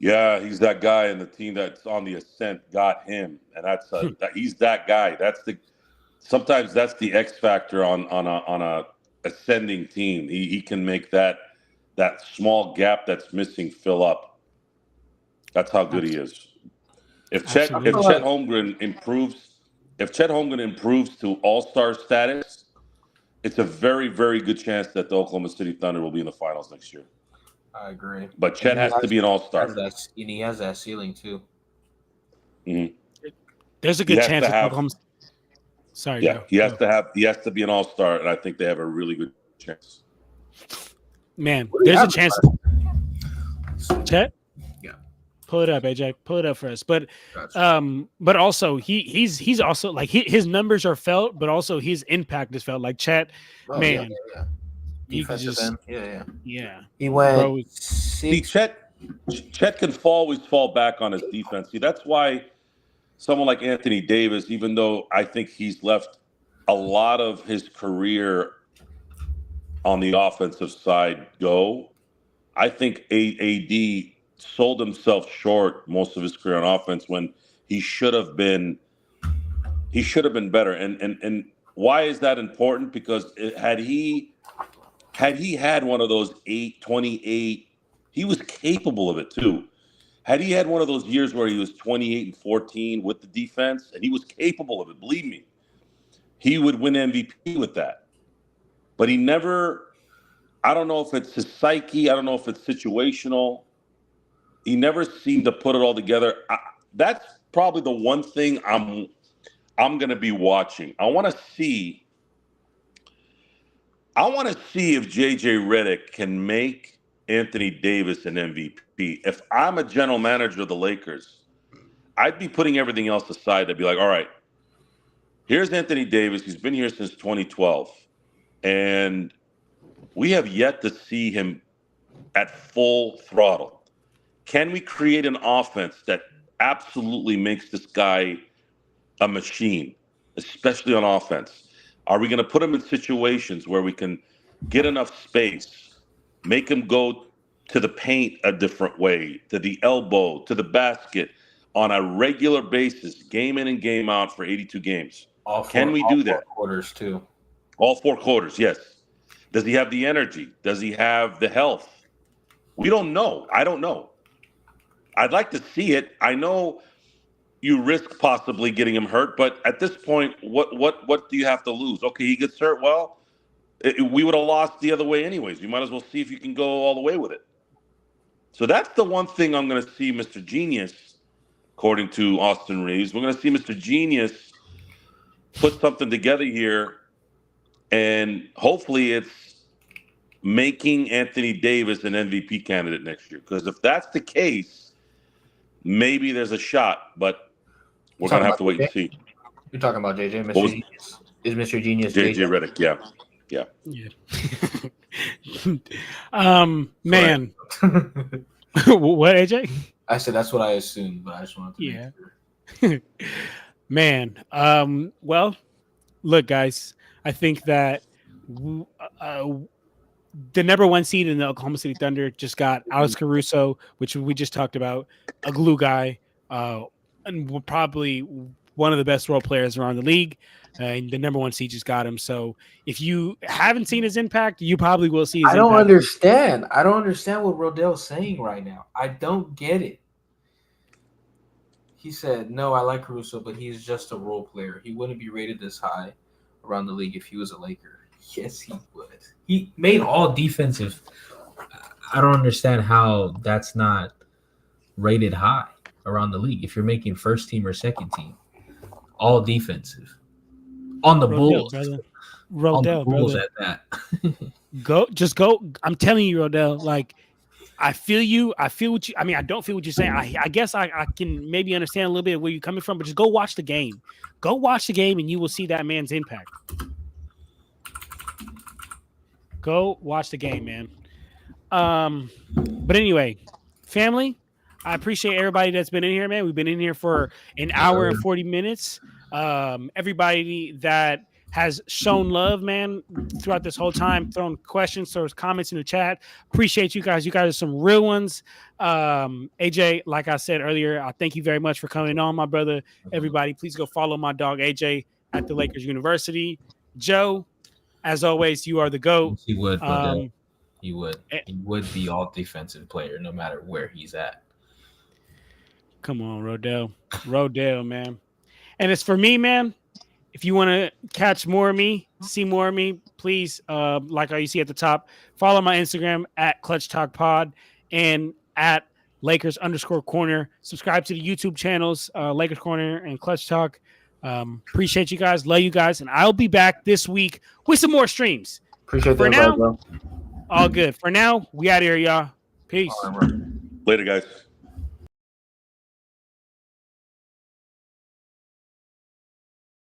Yeah, he's that guy, and the team that's on the ascent got him, and he's that guy. Sometimes that's the X factor on a ascending team. He can make that small gap that's missing fill up. That's how good he is. If Chet Holmgren improves to all-star status, it's a very, very good chance that the Oklahoma City Thunder will be in the finals next year. I agree. But Chet has to be an all-star. And he has that ceiling too. Mm-hmm. There's a good chance that Oklahoma. Sorry. Yeah, Joe. he has to be an all-star, and I think they have a really good chance. Man, there's a chance. Chet? Yeah. Pull it up, AJ. Pull it up for us. But Gotcha. But also he's also like his numbers are felt, but also his impact is felt. Like Chet, man. Yeah. Defensive end. Yeah. He went. Bro, See, Chet can always fall back on his defense. See, that's why someone like Anthony Davis, even though I think he's left a lot of his career on the offensive side go, I think AD sold himself short most of his career on offense when he should have been better. And why is that important? Because had he had one of those 28, he was capable of it too. Had he had one of those years where he was 28 and 14 with the defense, and he was capable of it, believe me, he would win MVP with that. But he never, I don't know if it's his psyche, I don't know if it's situational. He never seemed to put it all together. That's probably the one thing I'm going to be watching. I want to see if JJ Redick can make Anthony Davis an MVP. If I'm a general manager of the Lakers, I'd be putting everything else aside. I'd be like, all right, here's Anthony Davis. He's been here since 2012. And we have yet to see him at full throttle. Can we create an offense that absolutely makes this guy a machine, especially on offense? Are we going to put him in situations where we can get enough space, make him go to the paint a different way, to the elbow, to the basket on a regular basis, game in and game out for 82 games? Can we do that? Quarters too. All 4 quarters, yes. Does he have the energy? Does he have the health? We don't know. I don't know. I'd like to see it. I know you risk possibly getting him hurt, but at this point, what do you have to lose? Okay, he gets hurt. Well, we would have lost the other way anyways. You might as well see if you can go all the way with it. So that's the one thing I'm going to see Mr. Genius, according to Austin Reeves. We're going to see Mr. Genius put something together here, and hopefully it's making Anthony Davis an MVP candidate next year. Because if that's the case, maybe there's a shot, but we're going to have to wait and see. You're talking about JJ, Mr. Genius. Is Mr. Genius JJ Redick? Yeah. Man. What, AJ? I said that's what I assumed, but I just wanted to make sure. Man. Well, look, guys, I think that the number 1 seed in the Oklahoma City Thunder just got Alex Caruso, which we just talked about, a glue guy, and probably one of the best role players around the league. And the number 1 seed just got him. So if you haven't seen his impact, you probably will see his impact. I don't understand what Rodell's saying right now. I don't get it. He said, no, I like Caruso, but he's just a role player. He wouldn't be rated this high around the league if he was a Laker. Yes, he would. He made all defensive. I don't understand how that's not rated high around the league. If you're making first team or second team, all defensive on the Bulls. Rodell, Bulls brother. at that. Just go. I'm telling you, Rodell, like, I feel you. I feel what you. I mean, I don't feel what you're saying. I guess I can maybe understand a little bit where you're coming from, but just go watch the game. Go watch the game, and you will see that man's impact. Go watch the game, man. But anyway, family, I appreciate everybody that's been in here, man. We've been in here for an hour and 40 minutes. Everybody that has shown love, man, throughout this whole time, throwing questions or comments in the chat. Appreciate you guys. You guys are some real ones. AJ, like I said earlier, I thank you very much for coming on, my brother. Everybody, please go follow my dog AJ at the Lakers University. Joe, as always, you are the GOAT. He would. He would. He would be all defensive player no matter where he's at. Come on, Rodell, man. And it's for me, man. If you want to catch more of me, see more of me, please, like you see at the top, follow my Instagram at Clutch Talk Pod and at Lakers_Corner. Subscribe to the YouTube channels, Lakers Corner and Clutch Talk. Appreciate you guys. Love you guys. And I'll be back this week with some more streams. Appreciate for that, now, bro. All good. For now, we out of here, y'all. Peace. Later, guys.